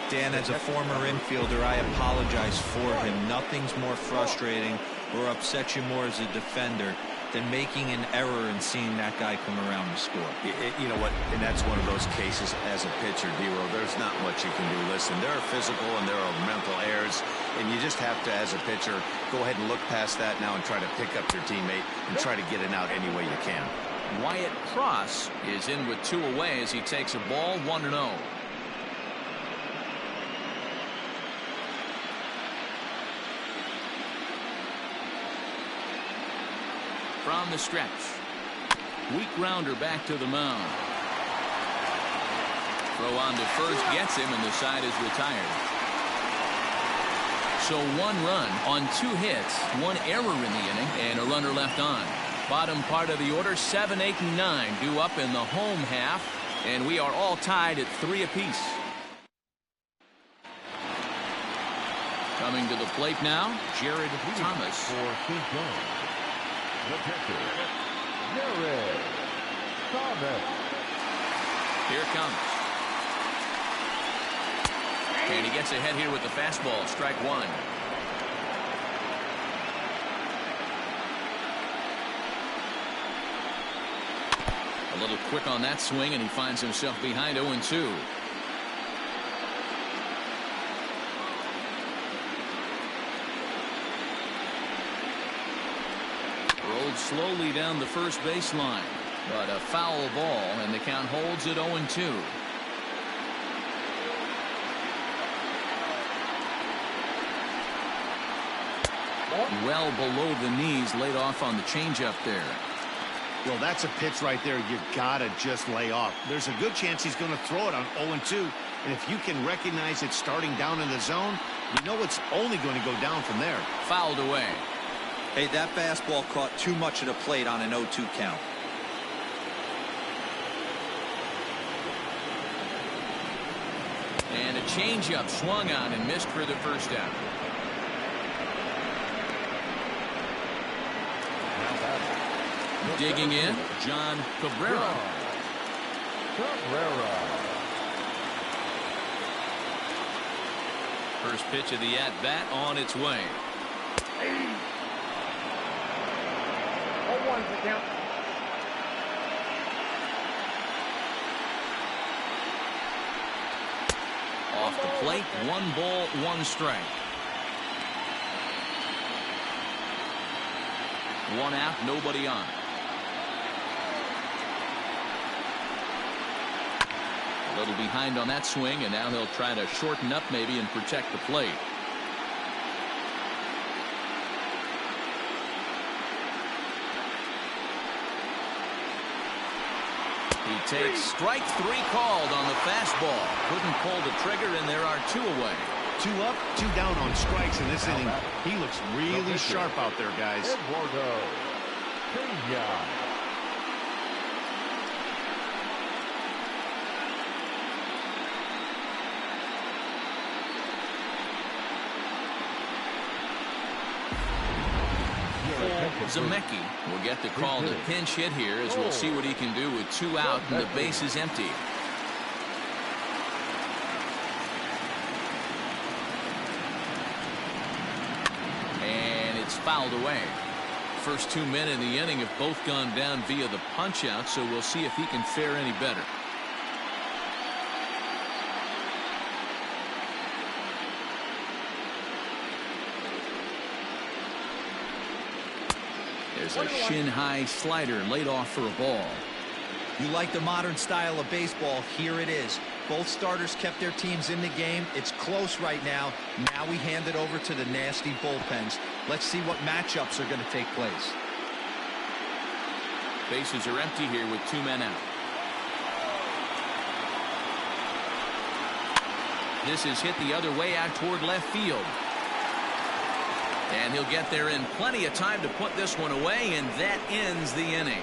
Dan, as a former infielder, I apologize for him. Nothing's more frustrating or upsets you more as a defender than making an error and seeing that guy come around to score. You know what? And that's one of those cases as a pitcher, D-Row. There's not much you can do. Listen, there are physical and there are mental errors, and you just have to, as a pitcher, go ahead and look past that now and try to pick up your teammate and try to get it out any way you can. Wyatt Cross is in with 2 away as he takes a ball 1-0. From the stretch. Weak grounder back to the mound. Throw on to first gets him, and the side is retired. So 1 run on 2 hits, 1 error in the inning, and a runner left on. Bottom part of the order, 7, 8, and 9 due up in the home half, and we are all tied at 3 apiece. Coming to the plate now, Jared Thomas. For St. John, the pitcher, Jared Thomas. Here it comes. And he gets ahead here with the fastball, strike 1. A little quick on that swing, and he finds himself behind 0-2. Rolled slowly down the first baseline, but a foul ball, and the count holds at 0-2. Well below the knees, laid off on the changeup there. Well, that's a pitch right there you gotta just lay off. There's a good chance he's going to throw it on 0-2, and if you can recognize it starting down in the zone, you know it's only going to go down from there. Fouled away. Hey, that fastball caught too much of the plate on an 0-2 count. And a changeup swung on and missed for the first out. Digging in, John Cabrera. First pitch of the at-bat on its way. 0-1's the count. Off the plate, 1 ball, 1 strike. 1 out, nobody on. A little behind on that swing, and now he'll try to shorten up maybe and protect the plate. He takes strike 3 called on the fastball. Couldn't pull the trigger, and there are 2 away. 2 up, 2 down on strikes in this inning. He looks really sharp out there, guys. Eduardo Peña. Zemecki will get the call to pinch hit here, as we'll see what he can do with 2 out and the base is empty. And it's fouled away. First 2 men in the inning have both gone down via the punch out, so we'll see if he can fare any better. There's a shin-high slider laid off for a ball. You like the modern style of baseball, here it is. Both starters kept their teams in the game. It's close right now. Now we hand it over to the nasty bullpens. Let's see what matchups are going to take place. Bases are empty here with 2 men out. This is hit the other way out toward left field. And he'll get there in plenty of time to put this one away, and that ends the inning.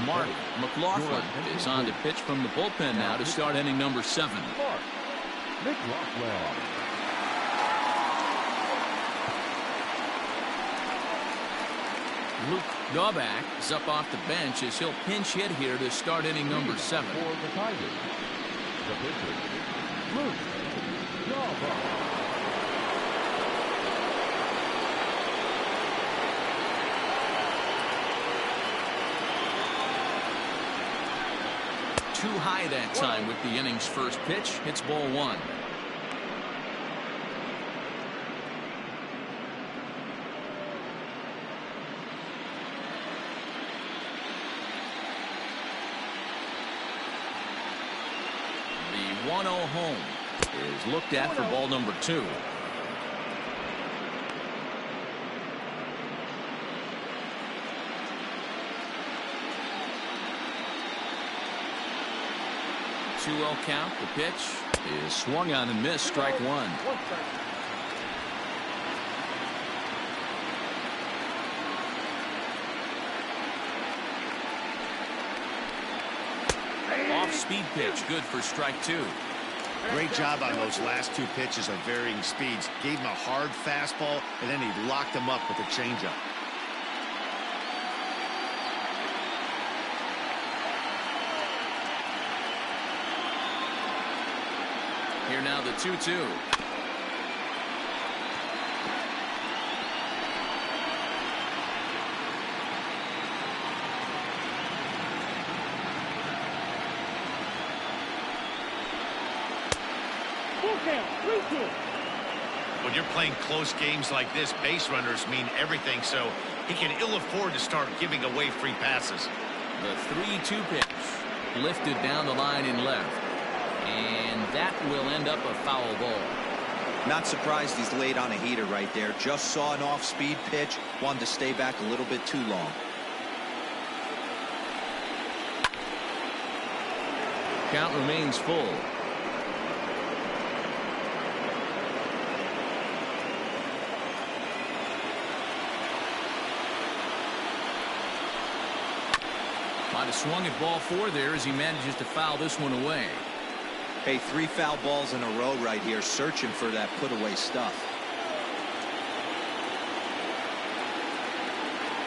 Mark McLaughlin is on to pitch from the bullpen now to start inning number 7. Mark McLaughlin. Luke Daubach is up off the bench as he'll pinch hit here to start inning number 7. For the Tigers, the pitcher, Luke Daubach. Too high that time with the inning's first pitch. It's ball 1. The 1-0 home is looked at for ball number 2. Count. The pitch is swung on and missed. Strike 1. Off-speed pitch, good for strike 2. Great job on those last 2 pitches of varying speeds. Gave him a hard fastball, and then he locked him up with a changeup. Here now the 2-2. Full count, 3-2. When you're playing close games like this, base runners mean everything, so he can ill afford to start giving away free passes. The 3-2 pitch lifted down the line in left. And that will end up a foul ball. Not surprised he's laid on a heater right there. Just saw an off-speed pitch. Wanted to stay back a little bit too long. Count remains full. Might have swung at ball 4 there as he manages to foul this one away. Hey, 3 foul balls in a row right here, searching for that put-away stuff.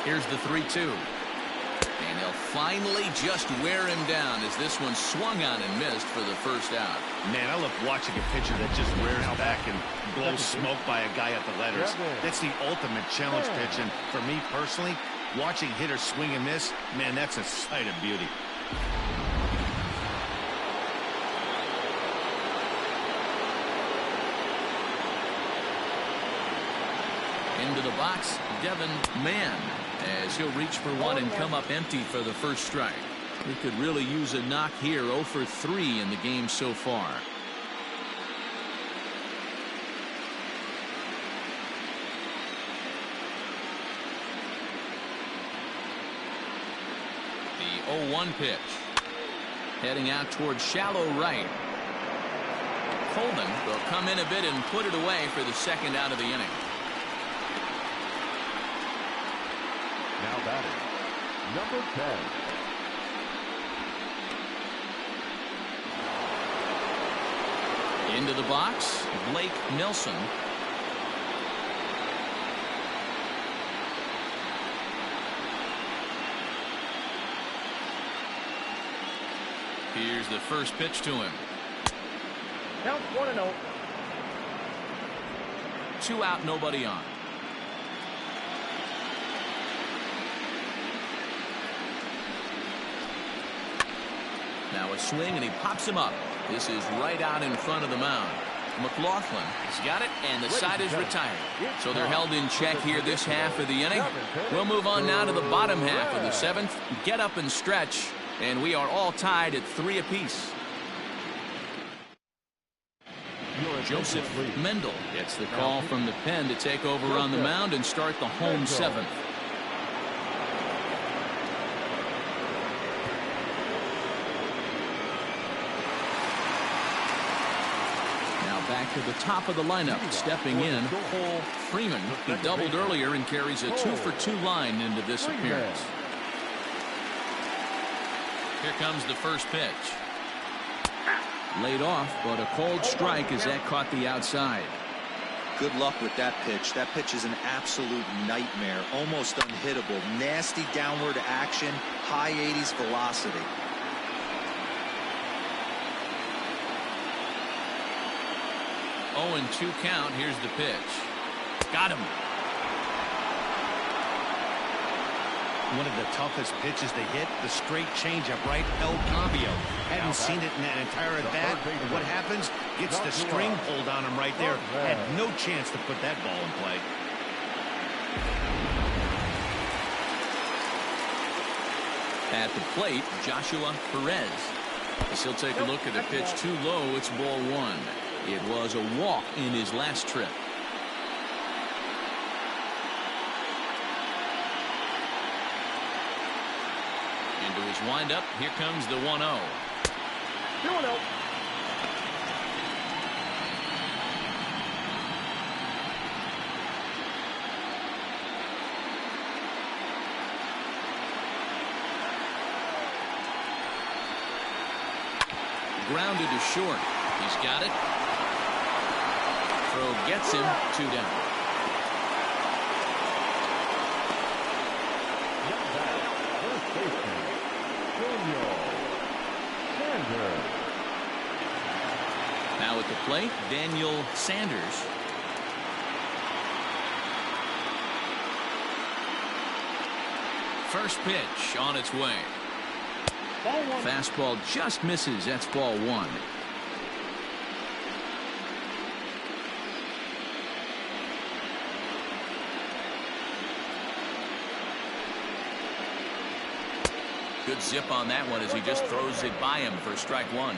Here's the 3-2. And he'll finally just wear him down as this one swung on and missed for the first out. Man, I love watching a pitcher that just rears back and blows smoke by a guy at the letters. That's the ultimate challenge pitch, and for me personally, watching hitters swing and miss, man, that's a sight of beauty. Into the box, Devin Mann, as he'll reach for one and come up empty for the first strike. He could really use a knock here. 0 for 3 in the game so far. The 0-1 pitch. Heading out towards shallow right. Coleman will come in a bit and put it away for the second out of the inning. Now batting, number 10. Into the box, Blake Nelson. Here's the first pitch to him. Count 1-0. 2 out, nobody on. Now a swing, and he pops him up. This is right out in front of the mound. McLaughlin has got it, and the side is retired. So they're held in check here this half of the inning. We'll move on now to the bottom half of the 7th. Get up and stretch, and we are all tied at 3 apiece. Joseph Mendel gets the call from the pen to take over on the mound and start the home 7th. Back to the top of the lineup, stepping in, Cole Freeman. He doubled earlier and carries a 2-for-2 line into this appearance. Here comes the first pitch. Laid off, but a cold strike as that caught the outside. Good luck with that pitch. That pitch is an absolute nightmare. Almost unhittable. Nasty downward action. High 80s velocity. Oh, and 2 count. Here's the pitch. Got him. One of the toughest pitches to hit, the straight changeup, right? El Cambio. Hadn't seen it in that entire at bat. And what happens? Gets the string pulled on him right there. Had no chance to put that ball in play. At the plate, Joshua Perez. As he'll take a look at the pitch too low, it's ball 1. It was a walk in his last trip. Into his windup, here comes the 1-0. 2-0. Grounded to short. He's got it. Throw gets him. 2 down. Now at the plate, Daniel Sanders. First pitch on its way. Ball 1. Fastball just misses. That's ball 1. Good zip on that one as he just throws it by him for strike 1.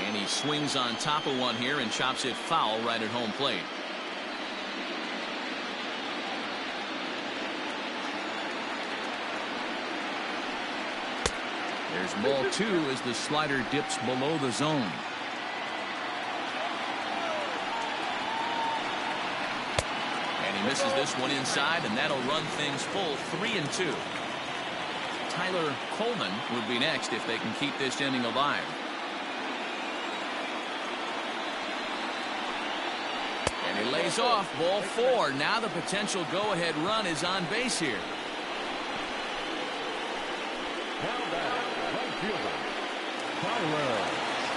And he swings on top of one here and chops it foul right at home plate. There's ball 2 as the slider dips below the zone. And he misses this one inside, and that'll run things full 3-2. Tyler Coleman would be next if they can keep this inning alive. And he lays off ball 4. Now the potential go-ahead run is on base here.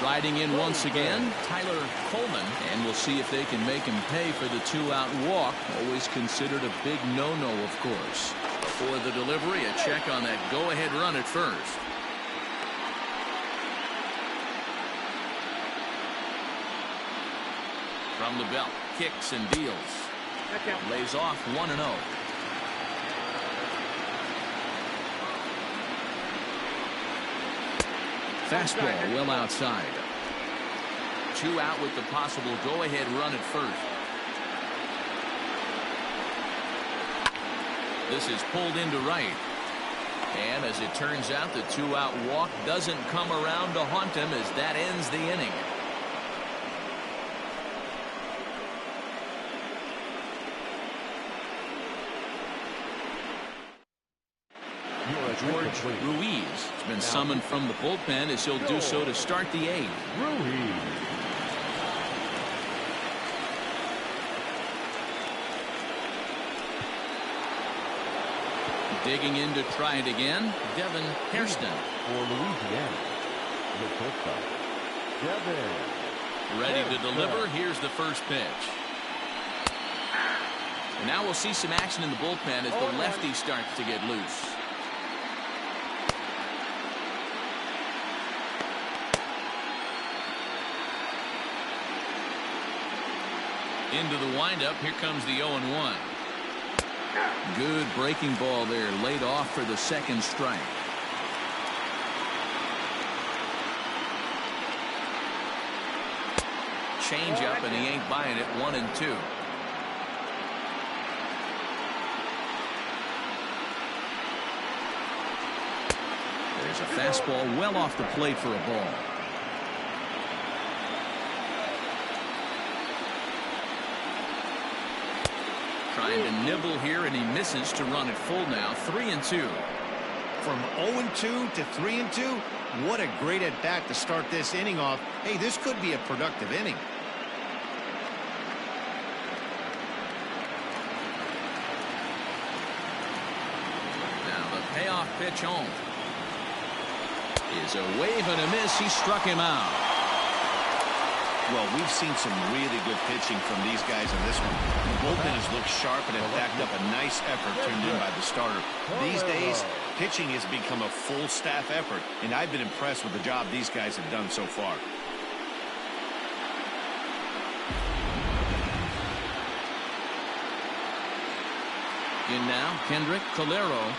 Riding in once again, Tyler Coleman, and we'll see if they can make him pay for the 2-out walk. Always considered a big no-no, of course. Before the delivery, a check on that go-ahead run at first. From the belt, kicks and deals. Lays off 1-0. Fastball well outside. 2 out with the possible go-ahead run at first. This is pulled into right. And as it turns out, the 2-out walk doesn't come around to haunt him as that ends the inning. George Ruiz has been summoned from the bullpen as he'll do so to start the 8th. Digging in to try it again, Devin Hairston. For Louisiana, Ready to deliver. Here's the first pitch. And now we'll see some action in the bullpen as the lefty starts to get loose. Into the windup. Here comes the 0-1. Good breaking ball there, laid off for the second strike. Change up, and he ain't buying it. 1-2. There's a fastball well off the plate for a ball. Trying to nibble here, and he misses to run it full now. 3-2. From 0-2 to 3-2, what a great at-bat to start this inning off. Hey, this could be a productive inning. Now the payoff pitch home is a wave and a miss. He struck him out. Well, we've seen some really good pitching from these guys in this one. The bullpen has looked sharp and have backed up a nice effort turned in by the starter. These days, pitching has become a full staff effort, and I've been impressed with the job these guys have done so far. In now, Kendrick Calero.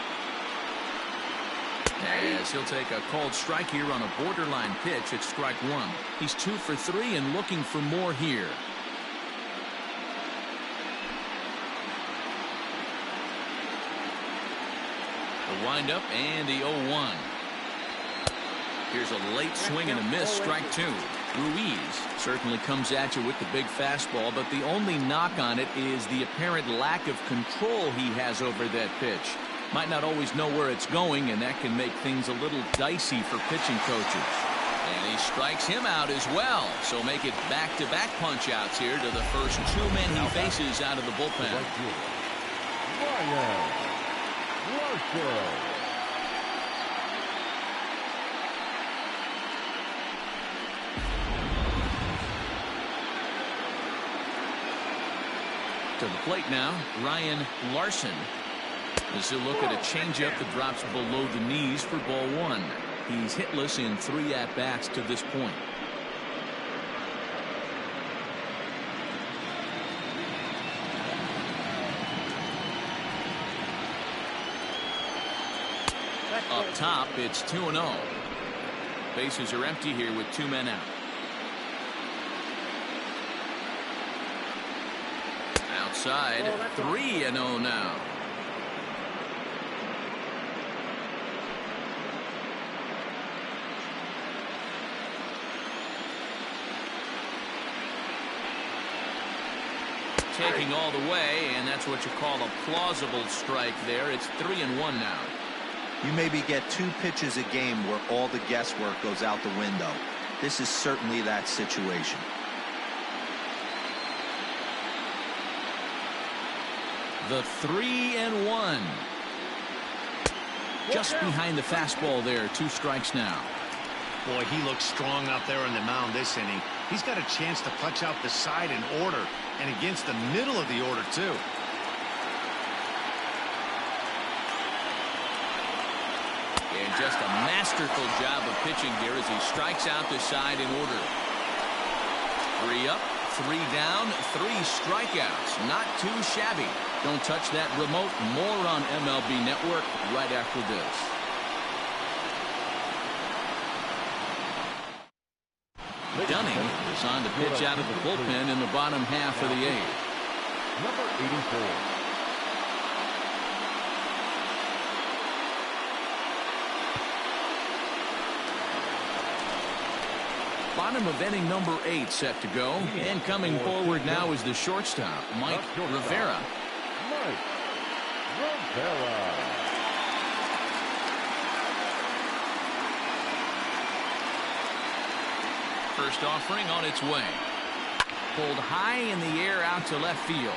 As he'll take a called strike here on a borderline pitch at strike one. He's 2 for 3 and looking for more here. The windup and the 0-1. Here's a late swing and a miss, strike 2. Ruiz certainly comes at you with the big fastball, but the only knock on it is the apparent lack of control he has over that pitch. Might not always know where it's going, and that can make things a little dicey for pitching coaches. And he strikes him out as well. So make it back-to-back punch-outs here to the first 2 men he faces out of the bullpen. To the plate now, Ryan Larson. As he'll look at a changeup that drops below the knees for ball 1. He's hitless in 3 at-bats to this point. Up top, it's 2-0. Bases are empty here with 2 men out. Outside, 3-0 now. Taking all the way, and that's what you call a plausible strike there. It's 3-1 now. You maybe get 2 pitches a game where all the guesswork goes out the window. This is certainly that situation. The 3-1. Just behind the fastball there. 2 strikes now. Boy, he looks strong out there on the mound this inning. He's got a chance to punch out the side in order, and against the middle of the order, too. And just a masterful job of pitching here as he strikes out the side in order. 3 up, 3 down, 3 strikeouts. Not too shabby. Don't touch that remote. More on MLB Network right after this. Dunning is on to pitch out of the bullpen in the bottom half of the 8th. Number 84. Bottom of inning number 8 set to go. And coming forward now is the shortstop, Mike Rivera. Mike Rivera. First offering on its way. Pulled high in the air out to left field.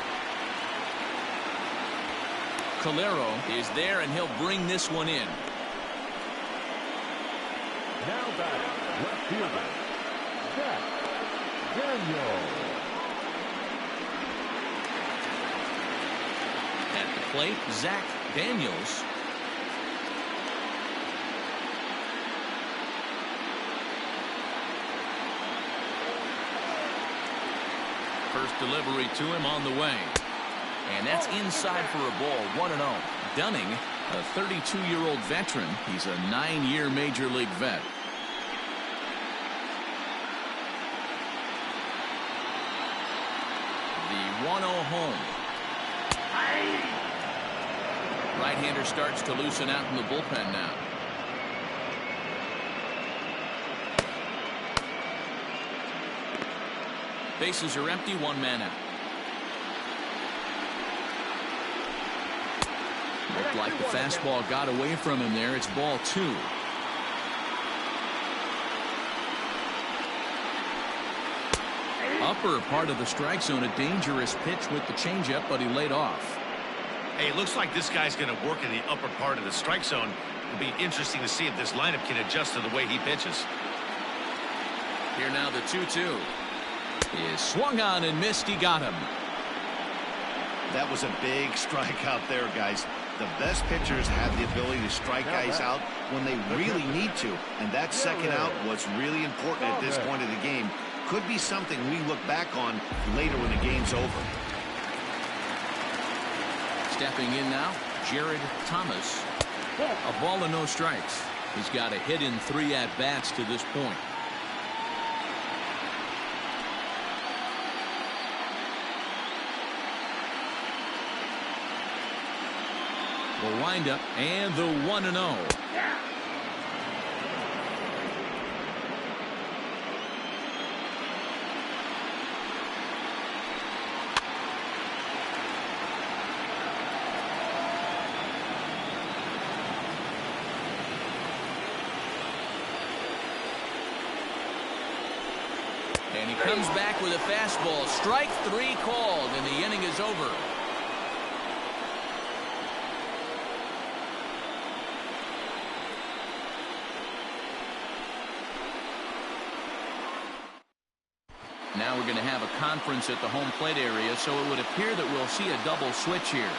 Calero is there, and he'll bring this one in. Now batting, left fielder, Zach Daniels. At the plate, Zach Daniels. First delivery to him on the way. And that's inside for a ball. 1-0. Dunning, a 32-year-old veteran. He's a 9-year major league vet. The 1-0 home. Right-hander starts to loosen out in the bullpen now. Bases are empty, 1 man out. Looked like the fastball got away from him there. It's ball 2. Upper part of the strike zone, a dangerous pitch with the changeup, but he laid off. Hey, it looks like this guy's going to work in the upper part of the strike zone. It'll be interesting to see if this lineup can adjust to the way he pitches. Here now the 2-2 is swung on and missed. He got him. That was a big strike out there, guys. The best pitchers have the ability to strike guys out when they really need to, and that second out was really important at this point of the game. Could be something we look back on later when the game's over. Stepping in now, Jared Thomas. A ball and no strikes. He's got a hit in 3 at-bats to this point. The windup and the 1-0. And he comes back with a fastball. Strike 3 called, and the inning is over. Now we're going to have a conference at the home plate area, so it would appear that we'll see a double switch here.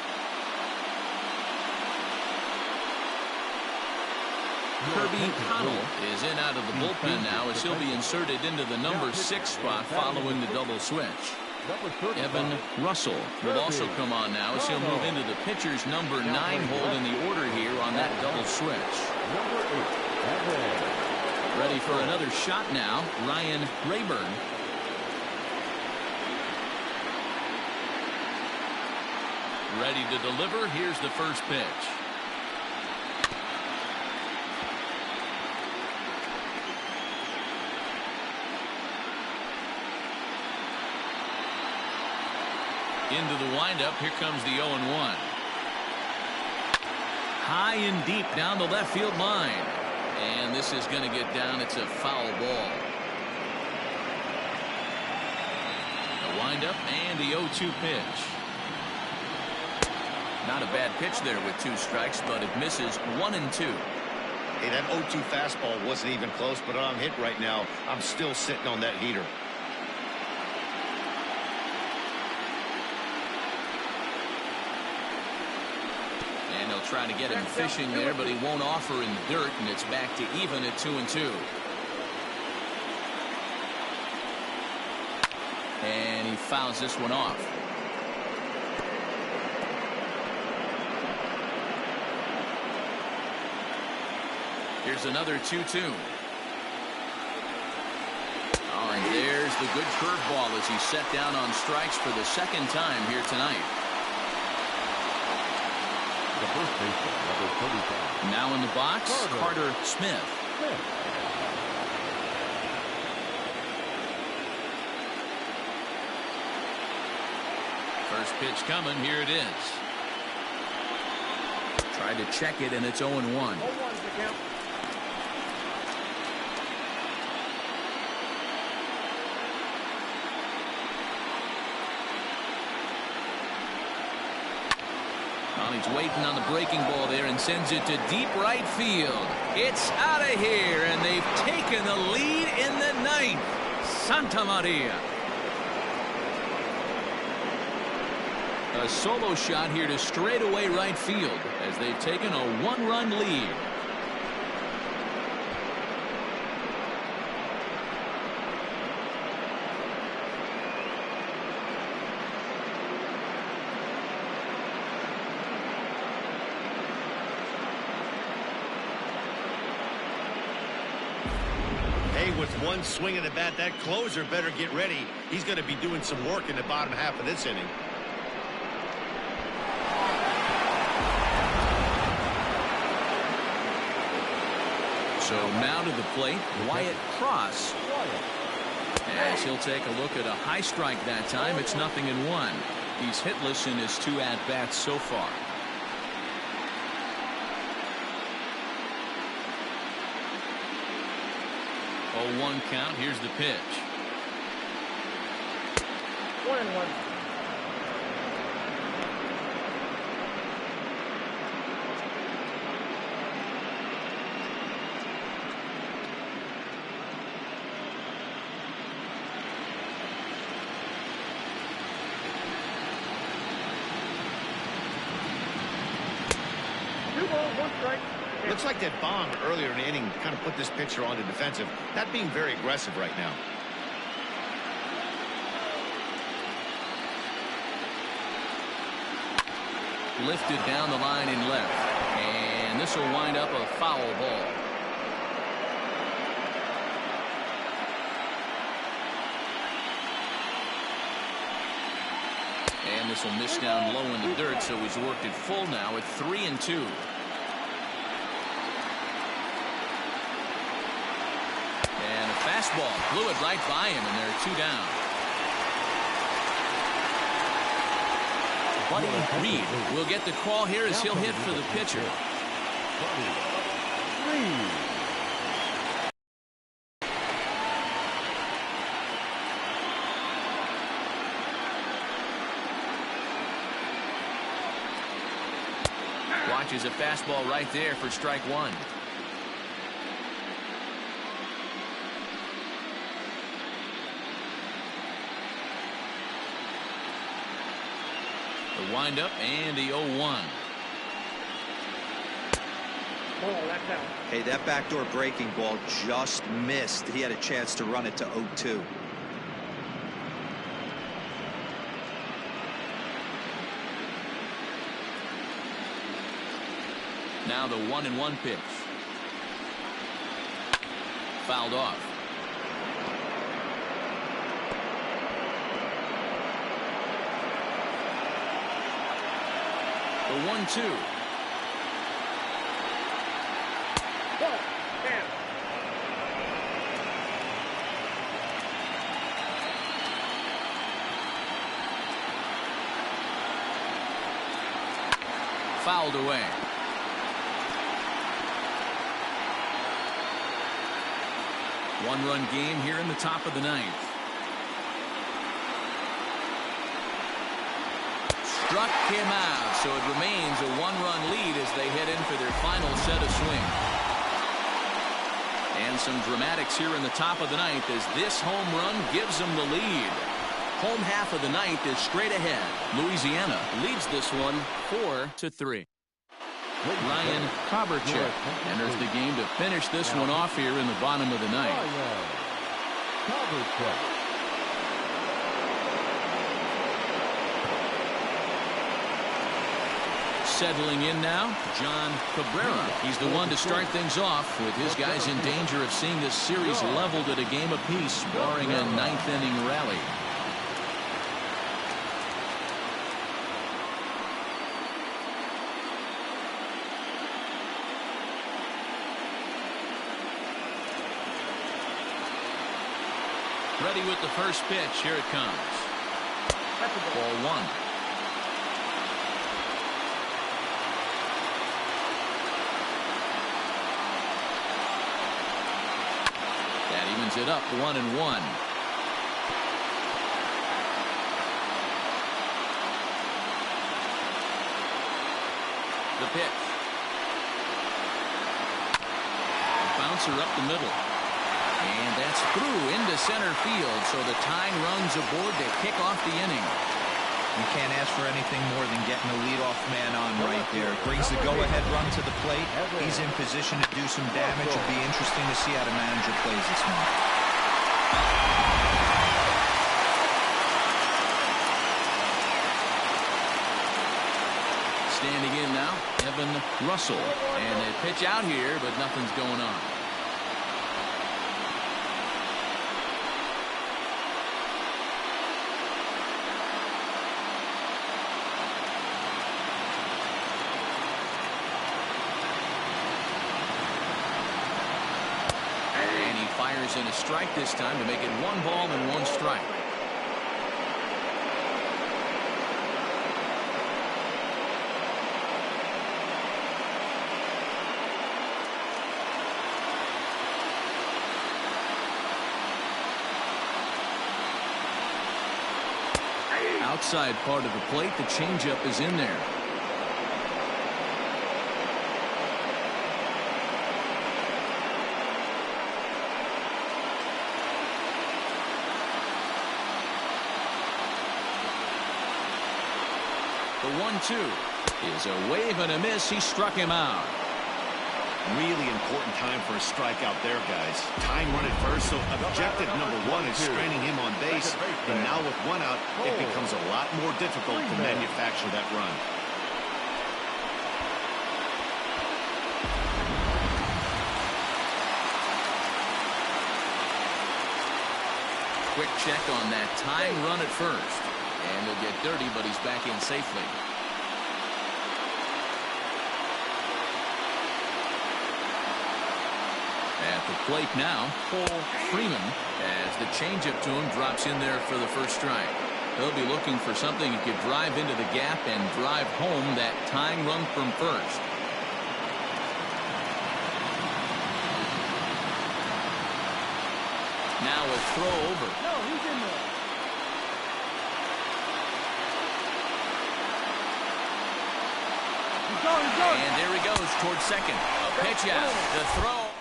Kirby Connell is in out of the bullpen now as he'll be inserted into the number 6 spot following the double switch. Evan Russell will also come on now as he'll move into the pitcher's number 9 hole in the order here on that double switch. Ready for another shot now, Ryan Rayburn. Ready to deliver. Here's the first pitch. Into the windup. Here comes the 0-1. High and deep down the left field line. And this is going to get down. It's a foul ball. The windup and the 0-2 pitch. Not a bad pitch there with 2 strikes, but it misses 1 and 2. Hey, that 0-2 fastball wasn't even close, but I'm hit right now. I'm still sitting on that heater. And they'll try to get him fishing there, but he won't offer in the dirt, and it's back to even at 2 and 2. And he fouls this one off. Here's another 2-2. Oh, and there's the good curveball as he's set down on strikes for the 2nd time here tonight. The first baseman, number 35. Now in the box, Carter Smith. First pitch coming. Here it is. Tried to check it, and it's 0-1. 0-1's the count. He's waiting on the breaking ball there and sends it to deep right field. It's out of here, and they've taken the lead in the 9th. Santa Maria. A solo shot here to straightaway right field as they've taken a 1-run lead. With one swing of the bat, that closer better get ready. He's going to be doing some work in the bottom half of this inning. So now to the plate, Wyatt Cross. As he'll take a look at a high strike that time. It's 0-1. He's hitless in his 2 at-bats so far. 0-1 count. Here's the pitch. 1-1. Looks like that bomb earlier in the inning kind of put this pitcher on the defensive, not being very aggressive right now. Lifted down the line in left, and this will wind up a foul ball. And this will miss down low in the dirt, so he's worked it full now at 3-2. And a fastball blew it right by him, and they're 2 down. Buddy Reed will get the call here as he'll hit for the pitcher. Watches a fastball right there for strike 1. The windup and the 0-1. Hey, that backdoor breaking ball just missed. He had a chance to run it to 0-2. Now the 1-1 pitch. Fouled off. The 1-2. Fouled away. One-run game here in the top of the 9th. Struck him out, so it remains a 1-run lead as they head in for their final set of swing. And some dramatics here in the top of the 9th as this home run gives them the lead. Home half of the 9th is straight ahead. Louisiana leads this one 4-3. Ryan Koberchek enters the game to finish this one off here in the bottom of the 9th. Settling in now, John Cabrera. He's the one to start things off with his guys in danger of seeing this series leveled at a game apiece, barring a 9th-inning rally. Ready with the first pitch. Here it comes. Ball 1. That evens it up 1-1. The pitch. Bouncer up the middle. And that's through into center field, so the tying runs aboard to kick off the inning. You can't ask for anything more than getting the leadoff man on right there. Brings the go-ahead run to the plate. He's in position to do some damage. It'll be interesting to see how the manager plays this one. Standing in now, Evan Russell. And they pitch out here, but nothing's going on. Fires in a strike this time to make it 1 ball and 1 strike. Outside part of the plate, the changeup is in there. The 1-2 is a wave and a miss. He struck him out. Really important time for a strikeout there, guys. Time run at first, so objective number one is stranding him on base. And now with one out, it becomes a lot more difficult to manufacture that run. Quick check on that time run at first. And he'll get dirty, but he's back in safely. At the plate now, Freeman, as the changeup to him drops in there for the first strike. He'll be looking for something he could drive into the gap and drive home that tying run from first. Now a throw over. No, he's in there. He's going. And there he goes towards second. A pitch out. The throw.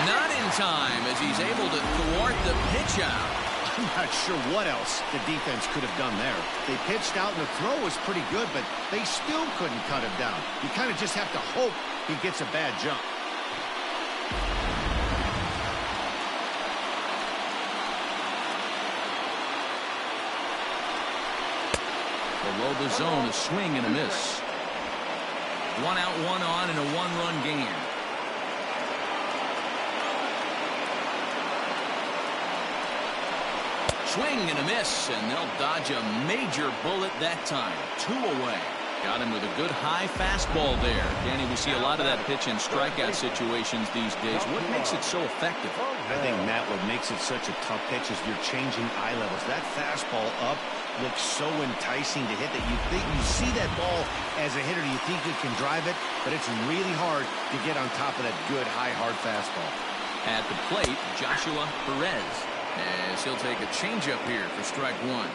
Not in time as he's able to thwart the pitch out. I'm not sure what else the defense could have done there. They pitched out and the throw was pretty good, but they still couldn't cut him down. You kind of just have to hope he gets a bad jump. Below the zone, a swing and a miss. 1 out, 1 on in a 1-run game. Swing and a miss, and they'll dodge a major bullet that time. 2 away. Got him with a good high fastball there. Danny, we see a lot of that pitch in strikeout situations these days. What makes it so effective? I think, Matt, what makes it such a tough pitch is you're changing eye levels. That fastball up looks so enticing to hit that you think you see that ball as a hitter. You think you can drive it, but it's really hard to get on top of that good, high, hard fastball. At the plate, Joshua Perez, as he'll take a changeup here for strike 1.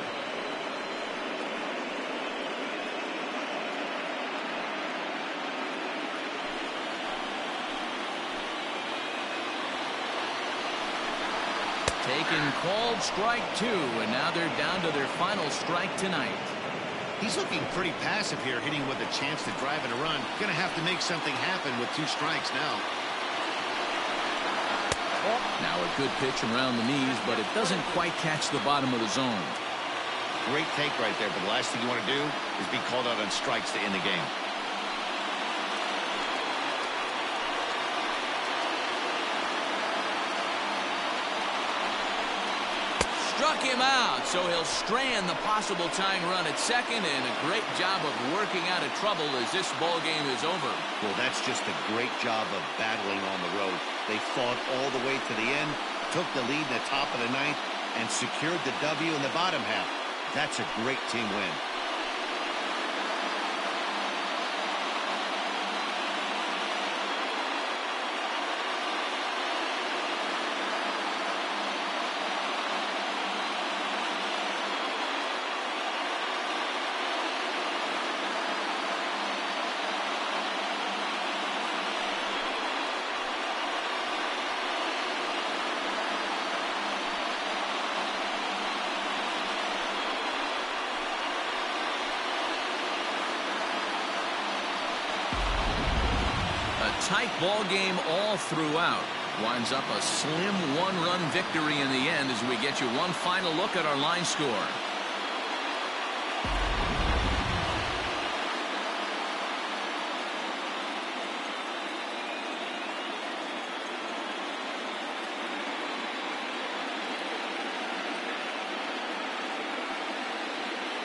Taken, called strike 2, and now they're down to their final strike tonight. He's looking pretty passive here, hitting with a chance to drive in a run. Gonna have to make something happen with 2 strikes now. Now a good pitch around the knees, but it doesn't quite catch the bottom of the zone. Great take right there, but the last thing you want to do is be called out on strikes to end the game. Struck him out, so he'll strand the possible tying run at second, and a great job of working out of trouble as this ball game is over. Well, that's just a great job of battling on the road. They fought all the way to the end, took the lead in the top of the 9th, and secured the W in the bottom half. That's a great team win. Tight ball game all throughout. Winds up a slim 1-run victory in the end as we get you one final look at our line score.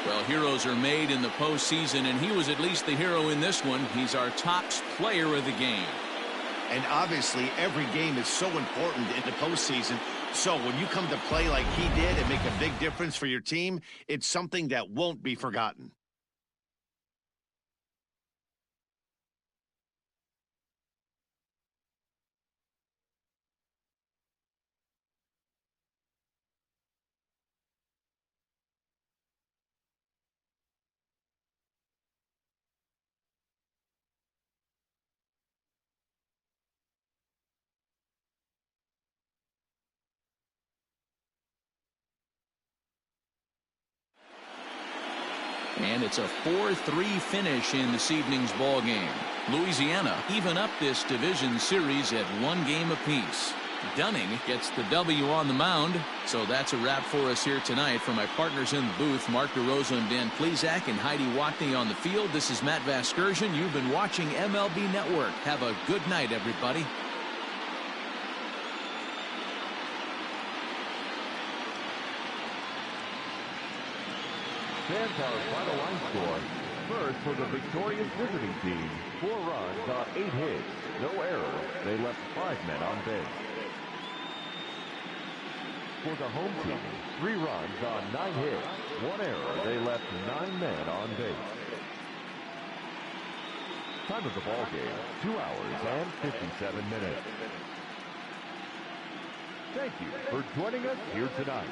Well, heroes are made in the postseason, and he was at least the hero in this one. He's our top player of the game. And obviously, every game is so important in the postseason. So when you come to play like he did and make a big difference for your team, it's something that won't be forgotten. And it's a 4-3 finish in this evening's ball game. Louisiana even up this division series at 1 game apiece. Dunning gets the W on the mound. So that's a wrap for us here tonight. For my partners in the booth, Mark DeRosa and Dan Plesac and Heidi Watney on the field, this is Matt Vasgersian. You've been watching MLB Network. Have a good night, everybody. Fans our final line score. First for the victorious visiting team, 4 runs on 8 hits, no errors. They left 5 men on base. For the home team, 3 runs on 9 hits, 1 error. They left 9 men on base. Time of the ball game, 2 hours and 57 minutes. Thank you for joining us here tonight.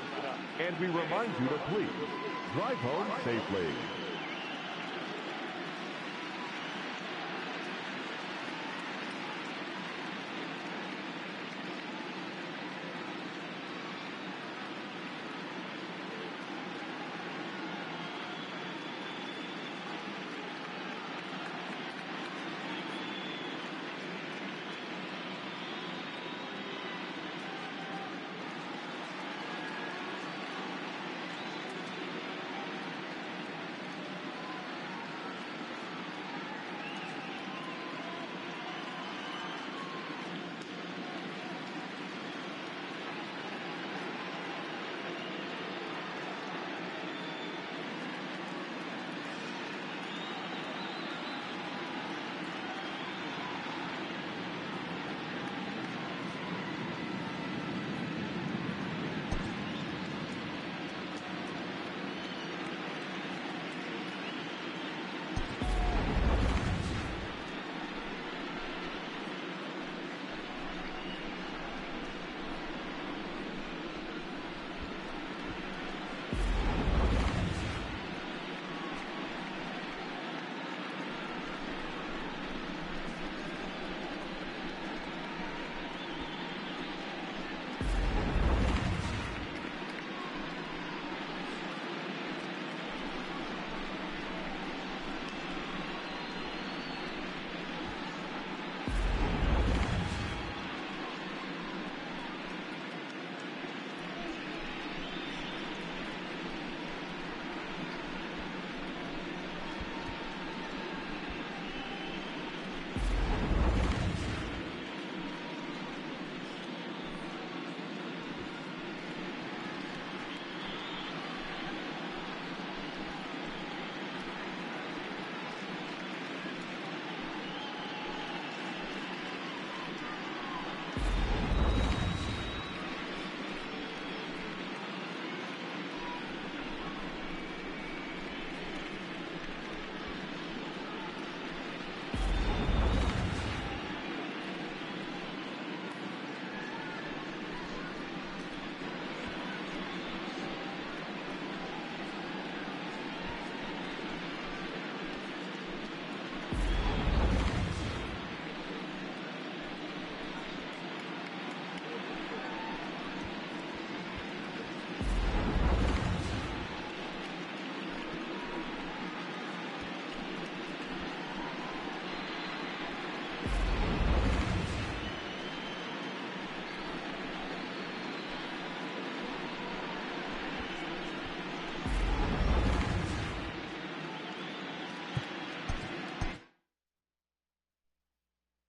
And we remind you to please drive home safely.